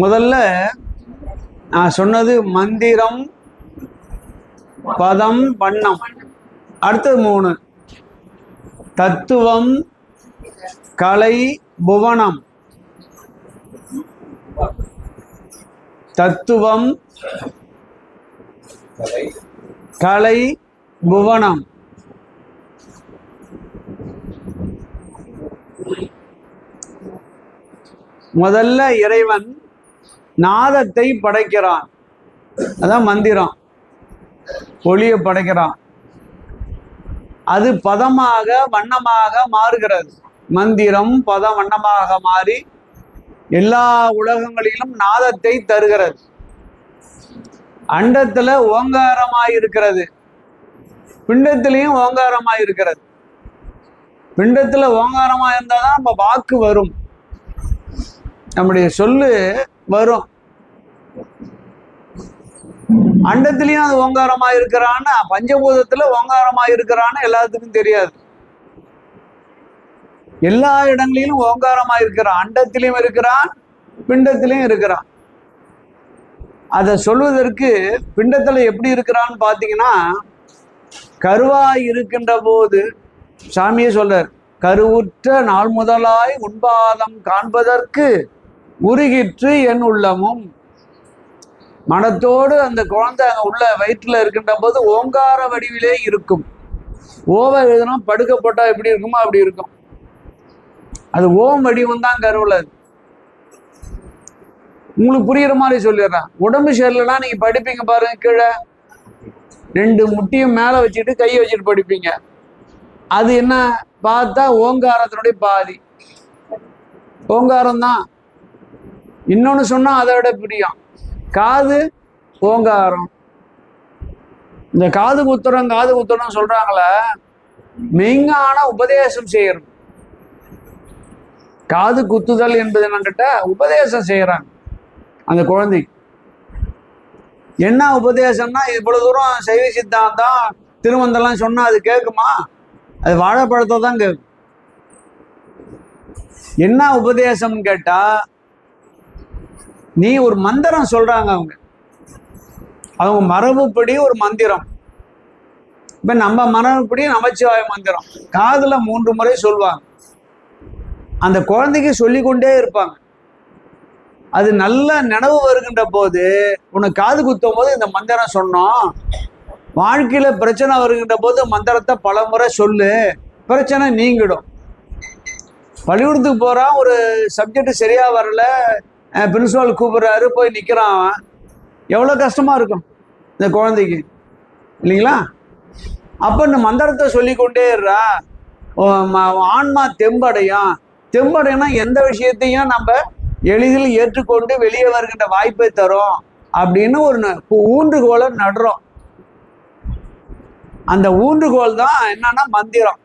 முதல்ல நான் சொன்னது மந்திரம், பதம், வண்ணம். அடுத்தது 3 தத்துவம், கலை, புவனம். தத்துவம், கலை, புவனம். முதல்ல இறைவன் நாதத்தை படைக்கிறான், அதான் மந்திரம். ஒளியை படைக்கிறான், அது பதமாக வண்ணமாக மாறுகிறது. மந்திரம் பதம் வண்ணமாக மாறி எல்லா உலகங்களிலும் நாதத்தை தருகிறது. அண்டத்துல ஓங்காரமாய் இருக்கிறது, பிண்டத்திலையும் ஓங்காரமாய் இருக்கிறது. பிண்டத்துல ஓங்காரமா இருந்தாதான் நம்ம வாக்கு வரும், நம்முடைய சொல்லு வரும். அண்டத்திலையும் அது ஓங்காரமா இருக்கிறான்னு, பஞ்சபூதத்துல ஓங்காரமா இருக்கிறான்னு எல்லாத்துக்கும் தெரியாது. எல்லா இடங்களிலும் ஓங்காரமா இருக்கிறான், அண்டத்திலையும் இருக்கிறான், பிண்டத்திலையும் இருக்கிறான். அதை சொல்வதற்கு பிண்டத்துல எப்படி இருக்கிறான்னு பாத்தீங்கன்னா, கருவாய் இருக்கின்ற போது சாமியே சொல்றார், கருவுற்ற நாள் முதலாய் உண்பாதம் காண்பதற்கு உருகிற்று என் உள்ளமும். மனத்தோடு அந்த குழந்தை அங்க உள்ள வயிற்றுல இருக்கின்ற போது ஓங்கார வடிவிலே இருக்கும். ஓவை எழுதுனா படுக்க போட்டா எப்படி இருக்குமோ அப்படி இருக்கும். அது ஓம் வடிவம் தான் கருவுல. உங்களுக்கு புரியுற மாதிரி சொல்லிடுறேன். உடம்பு சரியில்லைன்னா நீங்க படிப்பீங்க பாருங்க, கீழே 2 முட்டியும் மேல வச்சுட்டு கையை வச்சுட்டு படிப்பீங்க. அது என்ன பார்த்தா ஓங்காரத்தினுடைய பாதி ஓங்காரம் தான். இன்னொன்னு சொன்னா அதை விட பிரியம், காது ஓங்காரம். இந்த காது குத்துறோம் சொல்றாங்கள, மெய்ஞான உபதேசம் செய்யறது. காது குத்துதல் என்பது என்னங்கிட்ட உபதேசம் செய்யறாங்க அந்த குழந்தைக்கு. என்ன உபதேசம்னா, இவ்வளவு தூரம் சைவ சித்தாந்தம் திருமந்தெல்லாம் சொன்னா அது கேட்குமா? அது வாழைப்பழத்தை தான் கேட்கும். என்ன உபதேசம்னு கேட்டா, நீ ஒரு மந்திரம் சொல்றாங்க அவங்க மரபுப்படி ஒரு மந்திரம். இப்ப நம்ம மரபுப்படி நமச்சிவாய மந்திரம் காதுல 3 முறை சொல்லுவாங்க. அந்த குழந்தைக்கு சொல்லிக்கொண்டே இருப்பாங்க. அது நல்ல நினைவு வருகின்ற போது, உனக்கு காது குத்தும் போது இந்த மந்திரம் சொன்னோம், வாழ்க்கையில பிரச்சனை வருகின்ற போது மந்திரத்தை பல முறை சொல்லு, பிரச்சனை நீங்கிடும். பள்ளிக்கூடத்துக்கு போறான், ஒரு சப்ஜெக்ட் சரியா வரல, பிரின்சிபால் கூப்பிடுறாரு, போய் நிக்கிறான். எவ்வளவு கஷ்டமா இருக்கும் இந்த குழந்தைக்கு, இல்லைங்களா? அப்ப இந்த மந்திரத்தை சொல்லிக்கொண்டே இருறா, ஆன்மா தெம்படையும். தெம்படைனா எந்த விஷயத்தையும் நம்ம எளிதில் ஏற்றுக்கொண்டு வெளியே வருகின்ற வாய்ப்பை தரும் அப்படின்னு ஒரு ஊன்றுகோலை நடுறோம். அந்த ஊன்றுகோல் தான் என்னன்னா மந்திரம்.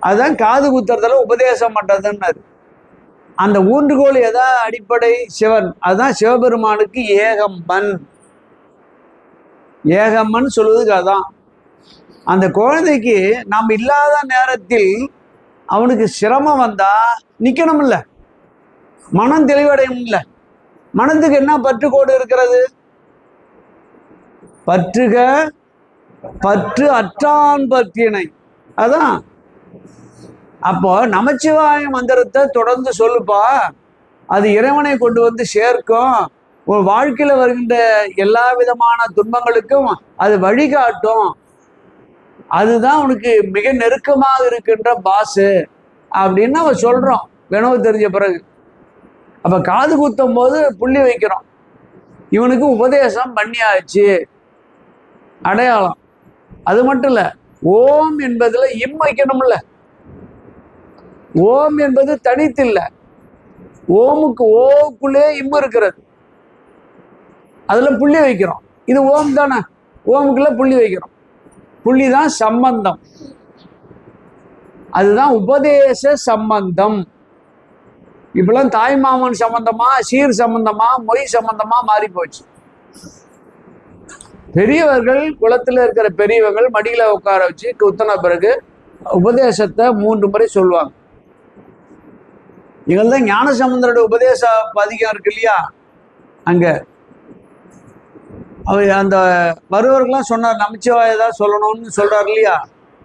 அதுதான் காது குத்துறதுல உபதேசம் பண்றதுன்னு. அந்த ஊன்றுகோல் எதா அடிப்படை? சிவன். அதுதான் சிவபெருமானுக்கு ஏகம்பன். ஏகம்மன் சொல்வதுக்கு அதான். அந்த குழந்தைக்கு நாம் இல்லாத நேரத்தில் அவனுக்கு சிரமம் வந்தா நிக்கணும் இல்ல, மனம் தெளிவடையும் இல்ல. மனத்துக்கு என்ன பற்றுக்கோடு இருக்கிறது? பற்றுக பற்று அற்றான் பற்றினை. அதான். அப்போ நமச்சிவாய மந்திரத்தை தொடர்ந்து சொல்லுப்பா, அது இறைவனை கொண்டு வந்து சேர்க்கும். ஒரு வாழ்க்கையில வருகின்ற எல்லா விதமான துன்பங்களுக்கும் அது வழிகாட்டும். அதுதான் உனக்கு மிக நெருக்கமாக இருக்கின்ற பாசு அப்படின்னு நம்ம சொல்றோம் வினவு தெரிஞ்ச பிறகு. அப்ப காது குத்தும் போது புள்ளி வைக்கிறோம், இவனுக்கு உபதேசம் பண்ணியாச்சு, அடையாளம். அது மட்டும் இல்ல, ஓம் என்பதுல இம் வைக்கணும்ல. ஓம் என்பது தனித்து இல்லை, ஓமுக்கு ஓக்குள்ளே இம் இருக்கிறது, அதுல புள்ளி வைக்கிறோம். இது ஓம் தானே, ஓமுக்குள்ள புள்ளி வைக்கிறோம். புள்ளிதான் சம்பந்தம், அதுதான் உபதேச சம்பந்தம். இப்பெல்லாம் தாய் மாமன் சம்பந்தமா, சீர் சம்பந்தமா, மொய் சம்பந்தமா மாறி போச்சு. பெரியவர்கள், குளத்துல இருக்கிற பெரியவர்கள் மடியில உட்கார வச்சு குத்தின பிறகு உபதேசத்தை 3 முறை சொல்லுவாங்க. இவங்கள்தான் ஞானசம்பந்தருடைய உபதேச பதிகம் இருக்கு இல்லையா, அங்க அவர் அந்த வருவர்கள்லாம் சொன்னார், நமச்சிவாய ஏதாவது சொல்லணும்னு சொல்றாரு இல்லையா,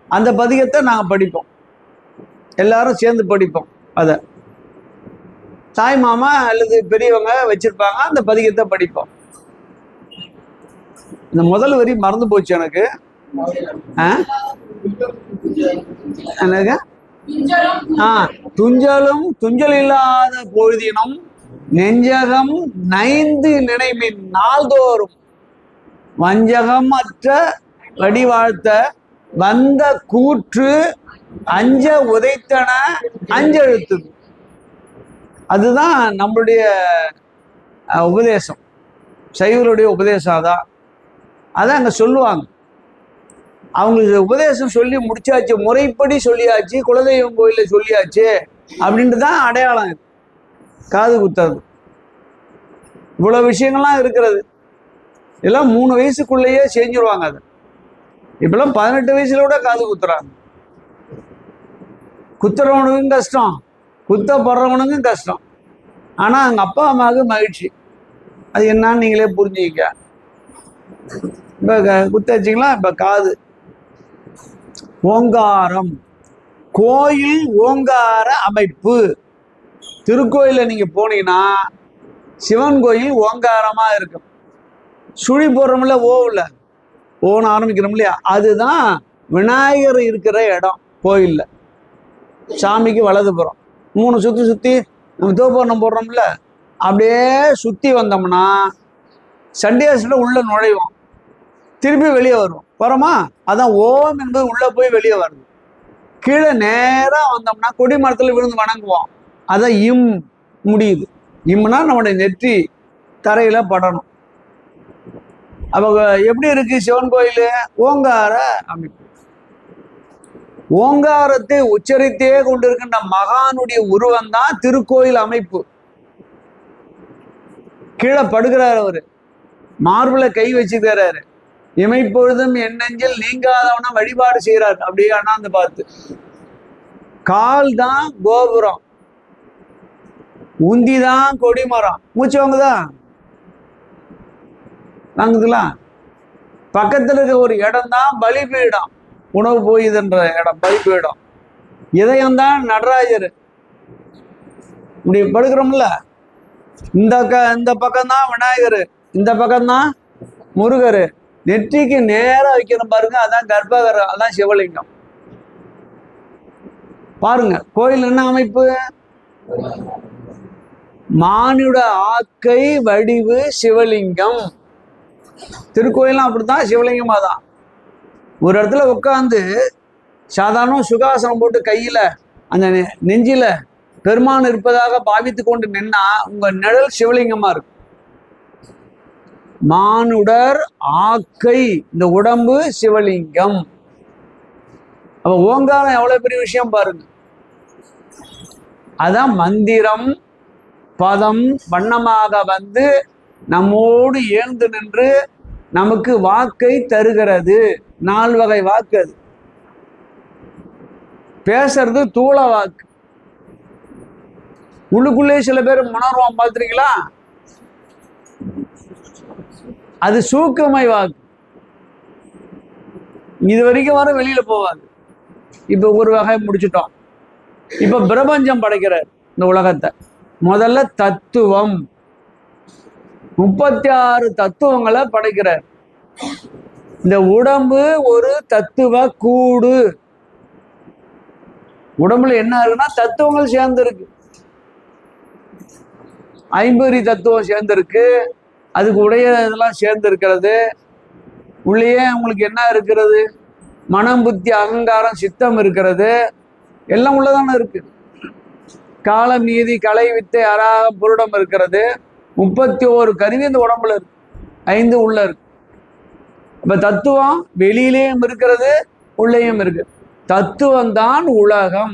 அந்த பதிகத்தை நாங்கள் படிப்போம், எல்லாரும் சேர்ந்து படிப்போம். அதை தாய் மாமா அல்லது பெரியவங்க வச்சிருப்பாங்க, அந்த பதிகத்தை படிப்போம். இந்த முதல் வரி மறந்து போச்சு எனக்கு. என்னங்க? துஞ்சலும் துஞ்சல் இல்லாத பொழுதினும் நெஞ்சகம் நைந்து நினைமின் நாள்தோறும் வஞ்சகம் அற்ற வடிவாழ்த்த வந்த கூற்று அஞ்ச உதைத்தன அஞ்செழுத்து. அதுதான் நம்மளுடைய உபதேசம், சைவருடைய உபதேசம். அதான் அங்க சொல்லுவாங்க. அவங்களுக்கு உபதேசம் சொல்லி முடிச்சாச்சு, முறைப்படி சொல்லியாச்சு, குலதெய்வம் கோயில சொல்லியாச்சு அப்படின்ட்டு தான் அடையாளம் இது. காது குத்துறது இவ்வளவு விஷயங்கள்லாம் இருக்கிறது. எல்லாம் 3 வயசுக்குள்ளேயே செஞ்சிருவாங்க. அது இப்பெல்லாம் 18 வயசுல கூட காது குத்துறாங்க. குத்துறவனுக்கும் கஷ்டம், குத்தப்படுறவனுக்கும் கஷ்டம். ஆனா அங்க அப்பா அம்மாவுக்கு மகிழ்ச்சி. அது என்னன்னு நீங்களே புரிஞ்சுக்க. இப்ப குத்தாச்சிங்களா? இப்ப காது ஓங்காரம், கோயில் ஓங்கார அமைப்பு. திருக்கோயில நீங்க போனீங்கன்னா சிவன் கோயில் ஓங்காரமா இருக்கும். சுழி போடுறோம்ல, ஓவில் ஓன்னு ஆரம்பிக்கிறோம் இல்லையா, அதுதான் விநாயகர் இருக்கிற இடம் கோயில்ல. சாமிக்கு வலதுபுறம் 3 சுத்தி சுத்தி நம்ம தோப்பரணம் போடுறோம்ல, அப்படியே சுத்தி வந்தோம்னா சண்டியாசில் உள்ள நுழைவோம், திருப்பி வெளியே வருவோம். வரோமா? அதான் ஓம் என்பது உள்ள போய் வெளியே வருது. கீழே நேரா வந்தோம்னா கொடி மரத்துல விழுந்து வணங்குவோம். அதான் இம் முடியுது. இம்னா நம்முடைய நெற்றி தரையில படணும். அப்ப எப்படி இருக்கு சிவன் கோயில்? ஓங்கார அமைப்பு. ஓங்காரத்தை உச்சரித்தே கொண்டிருக்கின்ற மகானுடைய உருவம் தான் திருக்கோயில் அமைப்பு. கீழே படுகிறார் அவரு, மார்புல கை வச்சுக்கிறாரு, இமைப்பொழுதும் என் நெஞ்சில் நீங்காதவனா வழிபாடு செய்யறாரு. அப்படியே அண்ணாந்து பார்த்து, கால் தான் கோபுரம், உந்திதான் கொடிமரம். மூச்சு வாங்குதான் வாங்குதுலாம். பக்கத்துல இருக்க ஒரு இடம் தான் பலிபீடம், உணவு போயுதுன்ற இடம் பலிபீடம். இதயம் தான் நடராஜர். இப்படி படுக்கிறோம்ல, இந்த பக்கம்தான் விநாயகர், இந்த பக்கம்தான் முருகர். நெற்றிக்கு நேரா வைக்கணும் பாருங்க, அதான் கர்ப்பகரம், அதான் சிவலிங்கம். பாருங்க கோயில் என்ன அமைப்பு? மானுட ஆக்கை வடிவு சிவலிங்கம். திருக்கோயிலாம் அப்படித்தான், சிவலிங்கமா தான். ஒரு இடத்துல உட்காந்து சாதாரண சுகாசனம் போட்டு கையில அந்த நெஞ்சில பெருமான் இருப்பதாக பாவித்து கொண்டு நின்னா உங்க நிழல் சிவலிங்கமா இருக்கு. மானுடர் ஆக்கை, இந்த உடம்பு சிவலிங்கம். அப்ப ஓங்காரம் எவ்வளவு பெரிய விஷயம் பாருங்க. அதான் மந்திரம் பதம் வண்ணமாக வந்து நம்மோடு ஏந்து நின்று நமக்கு வாக்கை தருகிறது. 4 வகை வாக்கு. அது பேசுறது தூள வாக்கு. உள்ளுக்குள்ளே சில பேர் உணர்வான், பார்த்துருக்கீங்களா? அது சூக்கமை வாக்கு. இது வரைக்கும் வர வெளியில போவாது. இப்ப ஒரு வகை முடிச்சுட்டோம். இப்ப பிரபஞ்சம் படைக்கிறார் இந்த உலகத்தை. முதல்ல தத்துவம், 36 தத்துவங்களை படைக்கிறார். இந்த உடம்பு ஒரு தத்துவ கூடு. உடம்புல என்ன இருக்குன்னா தத்துவங்கள் சேர்ந்து இருக்கு. 50 தத்துவம் சேர்ந்திருக்கு, அதுக்கு உடைய இதெல்லாம் சேர்ந்து இருக்கிறது. உள்ளேயே உங்களுக்கு என்ன இருக்கிறது? மனம், புத்தி, அகங்காரம், சித்தம் இருக்கிறது. எல்லாம் உள்ளதானே இருக்கு. காலம், நீதி, கலை, வித்தை, அராகம், புருடம் இருக்கிறது. 31 கருவி இந்த உடம்புல இருக்கு, 5 உள்ள இருக்கு. இப்ப தத்துவம் வெளியிலேயும் இருக்கிறது, உள்ளேயும் இருக்கு. தத்துவம் தான் உலகம்,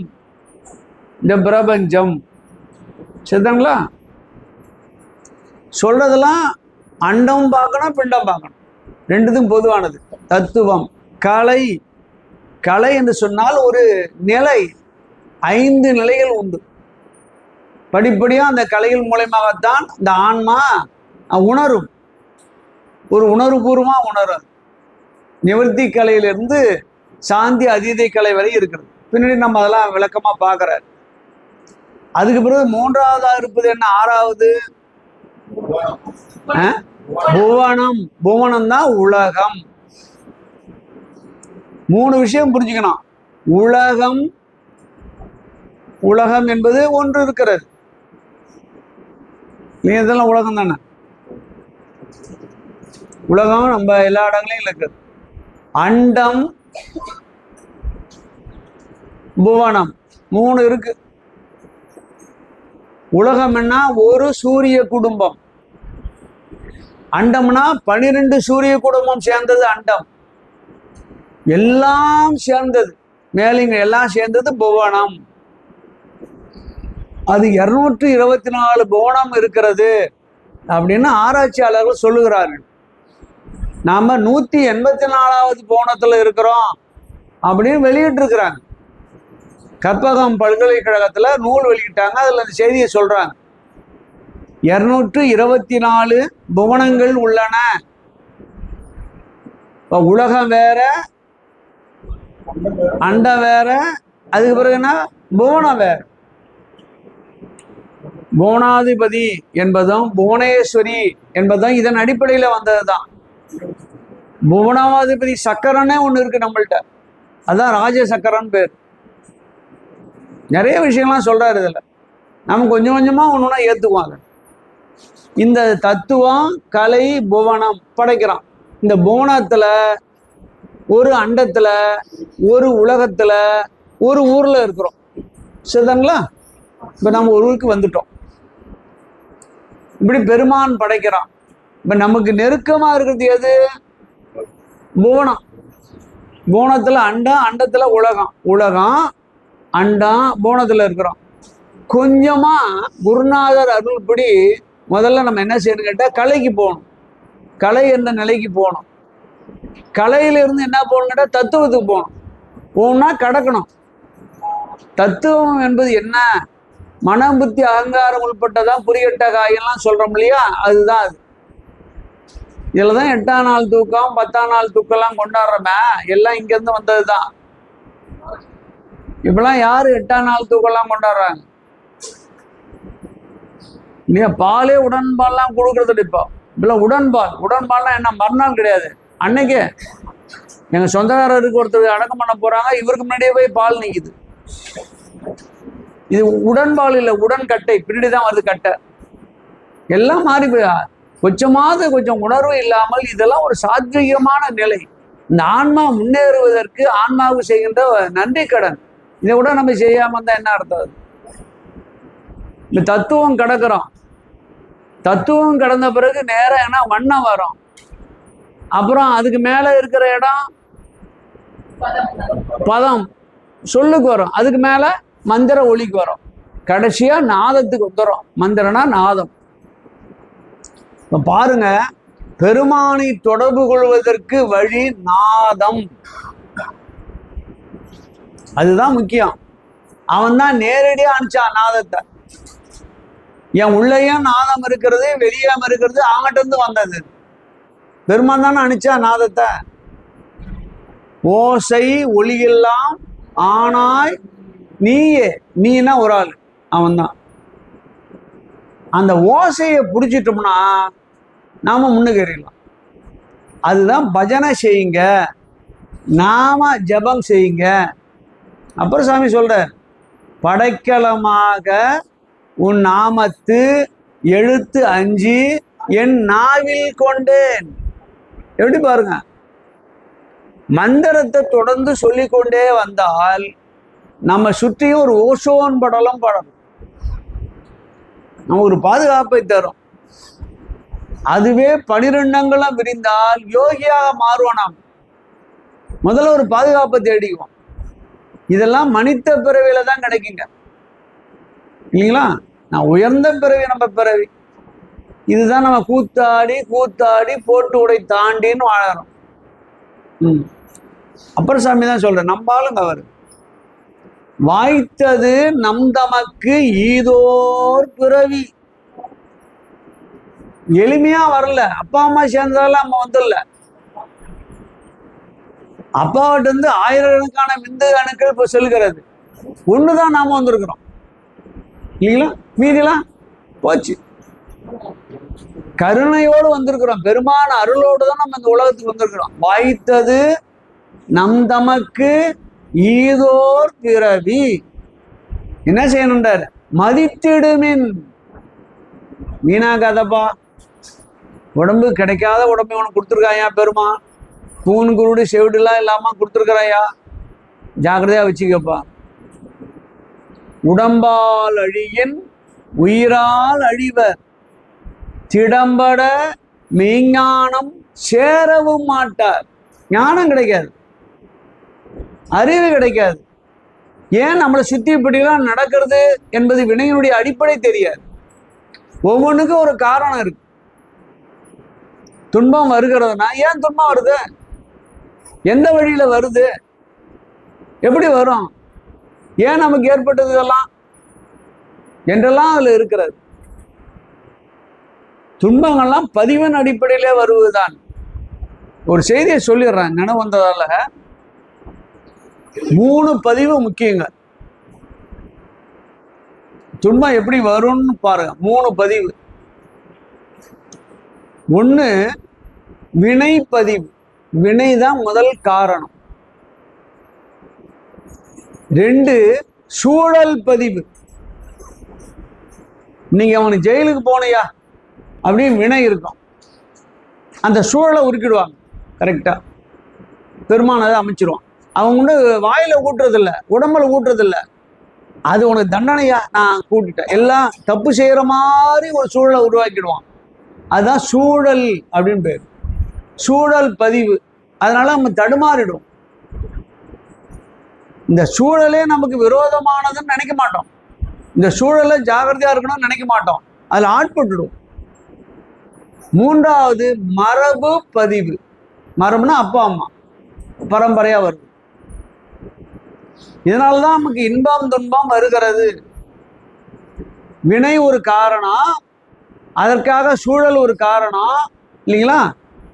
இந்த பிரபஞ்சம். சரிங்களா? சொல்றதெல்லாம் அண்டம் பார்க்கணும், பிண்டம் பார்க்கணும், ரெண்டுத்துக்கும் பொதுவானது. தத்துவம். கலை, கலை என்று சொன்னால் ஒரு நிலை, 5 நிலைகள் உண்டு. படிப்படியாக அந்த கலைகள் மூலயமாகத்தான் இந்த ஆன்மா உணரும், ஒரு உணர்வுபூர்வமாக உணரும். நிவர்த்தி கலையிலிருந்து சாந்தி அதீதை கலை வரை இருக்கிறது. பின்னாடி நம்ம அதெல்லாம் விளக்கமாக பார்க்குறாரு. அதுக்கு பிறகு மூன்றாவதாக இருப்பது என்ன? ஆறாவது புவனம். புவனம் தான் உலகம். 3 விஷயம் புரிஞ்சுக்கணும். உலகம், உலகம் என்பது ஒன்று இருக்கிறது. நீ இதெல்லாம் உலகம் தானே. உலகம் நம்ம எல்லா இடங்களையும் இருக்குது. அண்டம், புவனம் 3 இருக்கு. உலகம் என்ன? ஒரு சூரிய குடும்பம். அண்டம்னா 12 சூரிய குடும்பம் சேர்ந்தது அண்டம். எல்லாம் சேர்ந்தது, மேலிங்க எல்லாம் சேர்ந்தது புவனம். அது 224 புவனம் இருக்கிறது அப்படின்னு ஆராய்ச்சியாளர்கள் சொல்லுகிறார்கள். நாம 184வது புவனத்துல இருக்கிறோம் அப்படின்னு வெளியிட்டு இருக்கிறாங்க. கற்பகம் பல்கலைக்கழகத்துல நூல் வெளியிட்டாங்க. அதுல அந்த செய்தியை சொல்றாங்க. 224 புவனங்கள் உள்ளன. உலகம் வேற, அண்டம் வேற, அதுக்கு பிறகு என்ன? புவனம் வேற. புவனாதிபதி என்பதும் புவனேஸ்வரி என்பதும் இதன் அடிப்படையில் வந்ததுதான். புவனாதிபதி சக்கரன்னே ஒன்று இருக்கு நம்மள்கிட்ட. அதான் ராஜ சக்கரன் பேர். நிறைய விஷயங்கள்லாம் சொல்றாரு இதுல. நம்ம கொஞ்சம் கொஞ்சமா ஒண்ணுன்னா ஏத்துக்குவாங்க. இந்த தத்துவம், கலை, புவனம் படைக்கிறான். இந்த புவனத்துல, ஒரு அண்டத்துல, ஒரு உலகத்துல, ஒரு ஊர்ல இருக்கிறோம். சரிதாங்களா? இப்ப நம்ம ஒரு ஊருக்கு வந்துட்டோம். இப்படி பெருமான் படைக்கிறான். இப்ப நமக்கு நெருக்கமா இருக்கிறது எது? புவனம். புவனத்துல அண்டம், அண்டத்துல உலகம். உலகம், அண்டம், புவனத்துல இருக்கிறோம். கொஞ்சமா குருநாதர் அருள்படி முதல்ல நம்ம என்ன செய்யணும் கேட்டா, கலைக்கு போகணும். கலை என்ற நிலைக்கு போகணும். கலையிலிருந்து என்ன போகணும் கேட்டா, தத்துவத்துக்கு போகணும். போகணும்னா கடக்கணும். தத்துவம் என்பது என்ன? மனம், புத்தி, அகங்காரம் உள்பட்டதான் புரியட்ட காயெல்லாம் சொல்றோம் இல்லையா? அதுதான் அது. இதுலதான் 8ஆம் நாள் தூக்கம், 10ஆம் நாள் தூக்கம்லாம் கொண்டாடுறோமே, எல்லாம் இங்க இருந்து வந்ததுதான். இப்பெல்லாம் யாரு 8ஆம் நாள் தூக்கம்லாம் கொண்டாடுறாங்க இல்லையா? பாலே உடன்பால்லாம் கொடுக்கறது. இப்பெல்லாம் உடன்பால். உடன்பால்லாம் என்ன? மறுநாள் கிடையாது, அன்னைக்கே. எங்க சொந்தக்காரருக்கு ஒருத்தர் அடக்கம் பண்ண போறாங்க, இவருக்கு முன்னாடியே போய் பால் நிக்குது. இது உடன்பால் இல்லை, உடன்கட்டை. பின்னாடிதான் வருது கட்டை. எல்லாம் மாறி போயா. கொஞ்சம் உணர்வு இல்லாமல் இதெல்லாம் ஒரு சாத்வீகமான நிலை. இந்த ஆன்மா முன்னேறுவதற்கு ஆன்மாவுக்கு செய்கின்ற நன்றி கடன். இதை விட நம்ம செய்யாம இருந்தா என்ன அர்த்தம்? இந்த தத்துவம் கடக்கிறோம். தத்துவம் கடந்த பிறகு நேரம் என்ன? வண்ணம் வரும். அப்புறம் அதுக்கு மேல இருக்கிற இடம் பதம், சொல்லுக்கு வரும். அதுக்கு மேல மந்திர ஒலிக்கு வரும். கடைசியா நாதத்துக்கு வந்துடும். மந்திரனா நாதம். பாருங்க, பெருமானை தொடர்பு கொள்வதற்கு வழி நாதம். அதுதான் முக்கியம். அவன் தான் நேரடியா அனுப்பிச்சான் நாதத்தை. என் உள்ளேயும் நாதம் இருக்கிறது, வெளியாம இருக்கிறது அவங்ககிட்ட இருந்து வந்தது. பெருமான் தானே அனுப்பிச்சா நாதத்தை. ஓசை ஒளியெல்லாம் ஆனாய் நீயே. நீனா ஒரு ஆள், அவன் தான். அந்த ஓசையை பிடிச்சிட்டோம்னா நாம முன்னுக்கறிடலாம். அதுதான் பஜனை செய்யுங்க, நாம ஜபம் செய்யுங்க. அப்புறம் சாமி சொல்ற, படைக்கலமாக உன் நாமத்து எழுத்து 5 என் நாவில் கொண்டேன். எப்படி பாருங்க, மந்திரத்தை தொடர்ந்து சொல்லிக்கொண்டே வந்தால் நம்ம சுற்றியும் ஒரு ஓசோன் படலம் படணும். நம்ம ஒரு பாதுகாப்பை தரும். அதுவே 12 விரிந்தால் யோகியாக மாறுவோம். நாம் முதல்ல ஒரு பாதுகாப்பை தேடிக்குவோம். இதெல்லாம் மனித பிறவியில தான் கிடைக்குங்க இல்லைங்களா? நான் உயர்ந்த பிறவி நம்ம பிறவி. இதுதான் நம்ம கூத்தாடி கூத்தாடி போட்டு உடை தாண்டின்னு வாழறோம். அப்புறம் சாமி தான் சொல்றேன், நம்பாலும் அவர் வாய்த்தது நம் தமக்கு ஈதோர் பிறவி. எளிமையா வரல, அப்பா அம்மா சேர்ந்ததால நம்ம வந்துடல. அப்பாவிட்ட இருந்து ஆயிரக்கணக்கான விந்து அணுக்கள் இப்ப செல்கிறது, ஒண்ணுதான் நாம வந்திருக்கிறோம் இல்லைங்களா? மீதிலாம் போச்சு. கருணையோடு வந்திருக்கிறோம், பெருமான அருளோடு தான் நம்ம இந்த உலகத்துக்கு வந்திருக்கிறோம். வாய்த்தது நம் தமக்கு ஈதோர் பிறவி. என்ன செய்யணும்ன்றார்? மதித்திடுமின். வீணாகாதப்பா, உடம்பு கிடைக்காத உடம்பு உனக்கு கொடுத்துருக்காயா பெருமா, கூணு குருடு செவிடுலாம் இல்லாம கொடுத்துருக்கிறாயா, ஜாக்கிரதையா வச்சுக்கப்பா. உடம்பால் அழியின் உயிரால் அழிவர், திடம்பட மெய்ஞானம் சேரவும் மாட்டார். ஞானம் கிடைக்காது, அறிவு கிடைக்காது. ஏன் நம்மளை சுத்தி இப்படிலாம் நடக்கிறது என்பது வினையினுடைய அடிப்படை தெரியாது. ஒவ்வொன்றுக்கும் ஒரு காரணம் இருக்கு. துன்பம் வருகிறதுனா ஏன் துன்பம் வருது, எந்த வழியில வருது, எப்படி வரும், ஏன் நமக்கு ஏற்பட்டது இதெல்லாம் என்றெல்லாம் அதுல இருக்கிறது. துன்பங்கள்லாம் பதிவின் அடிப்படையிலே வருவதுதான். ஒரு செய்தியை சொல்லிடுறேன் நினைவு வந்ததால. 3 பதிவு முக்கியங்க. துன்பம் எப்படி வரும்னு பாருங்க. 3 பதிவு. 1 வினை பதிவு, வினைதான் முதல் காரணம். 2 சூழல் பதிவு. நீங்க அவனுக்கு ஜெயிலுக்கு போனையா அப்படின்னு வினை இருக்கும், அந்த சூழலை உருக்கிடுவாங்க கரெக்டா, பெருமானதை அமைச்சிருவான். அவங்க வாயில கூட்டுறது இல்லை, உடம்புல கூட்டுறது இல்லை, அது உனக்கு தண்டனையா நான் கூட்டிட்டேன், எல்லாம் தப்பு செய்யற மாதிரி ஒரு சூழலை உருவாக்கிடுவான். அதுதான் சூழல் அப்படின்னு பேர், சூழல் பதிவு. அதனால நம்ம தடுமாறிடும். இந்த சூழலே நமக்கு விரோதமானதுன்னு நினைக்க மாட்டோம், இந்த சூழலை ஜாகிரதையா இருக்கணும்னு நினைக்க மாட்டோம், அதுல ஆட்பட்டுடும். 3வது மரபு பதிவு. மரபுனா அப்பா அம்மா பரம்பரையா வருது. இதனாலதான் நமக்கு இன்பம் துன்பம் வருகிறது. வினை ஒரு காரணம், அதற்காக சூழல் ஒரு காரணம் இல்லைங்களா?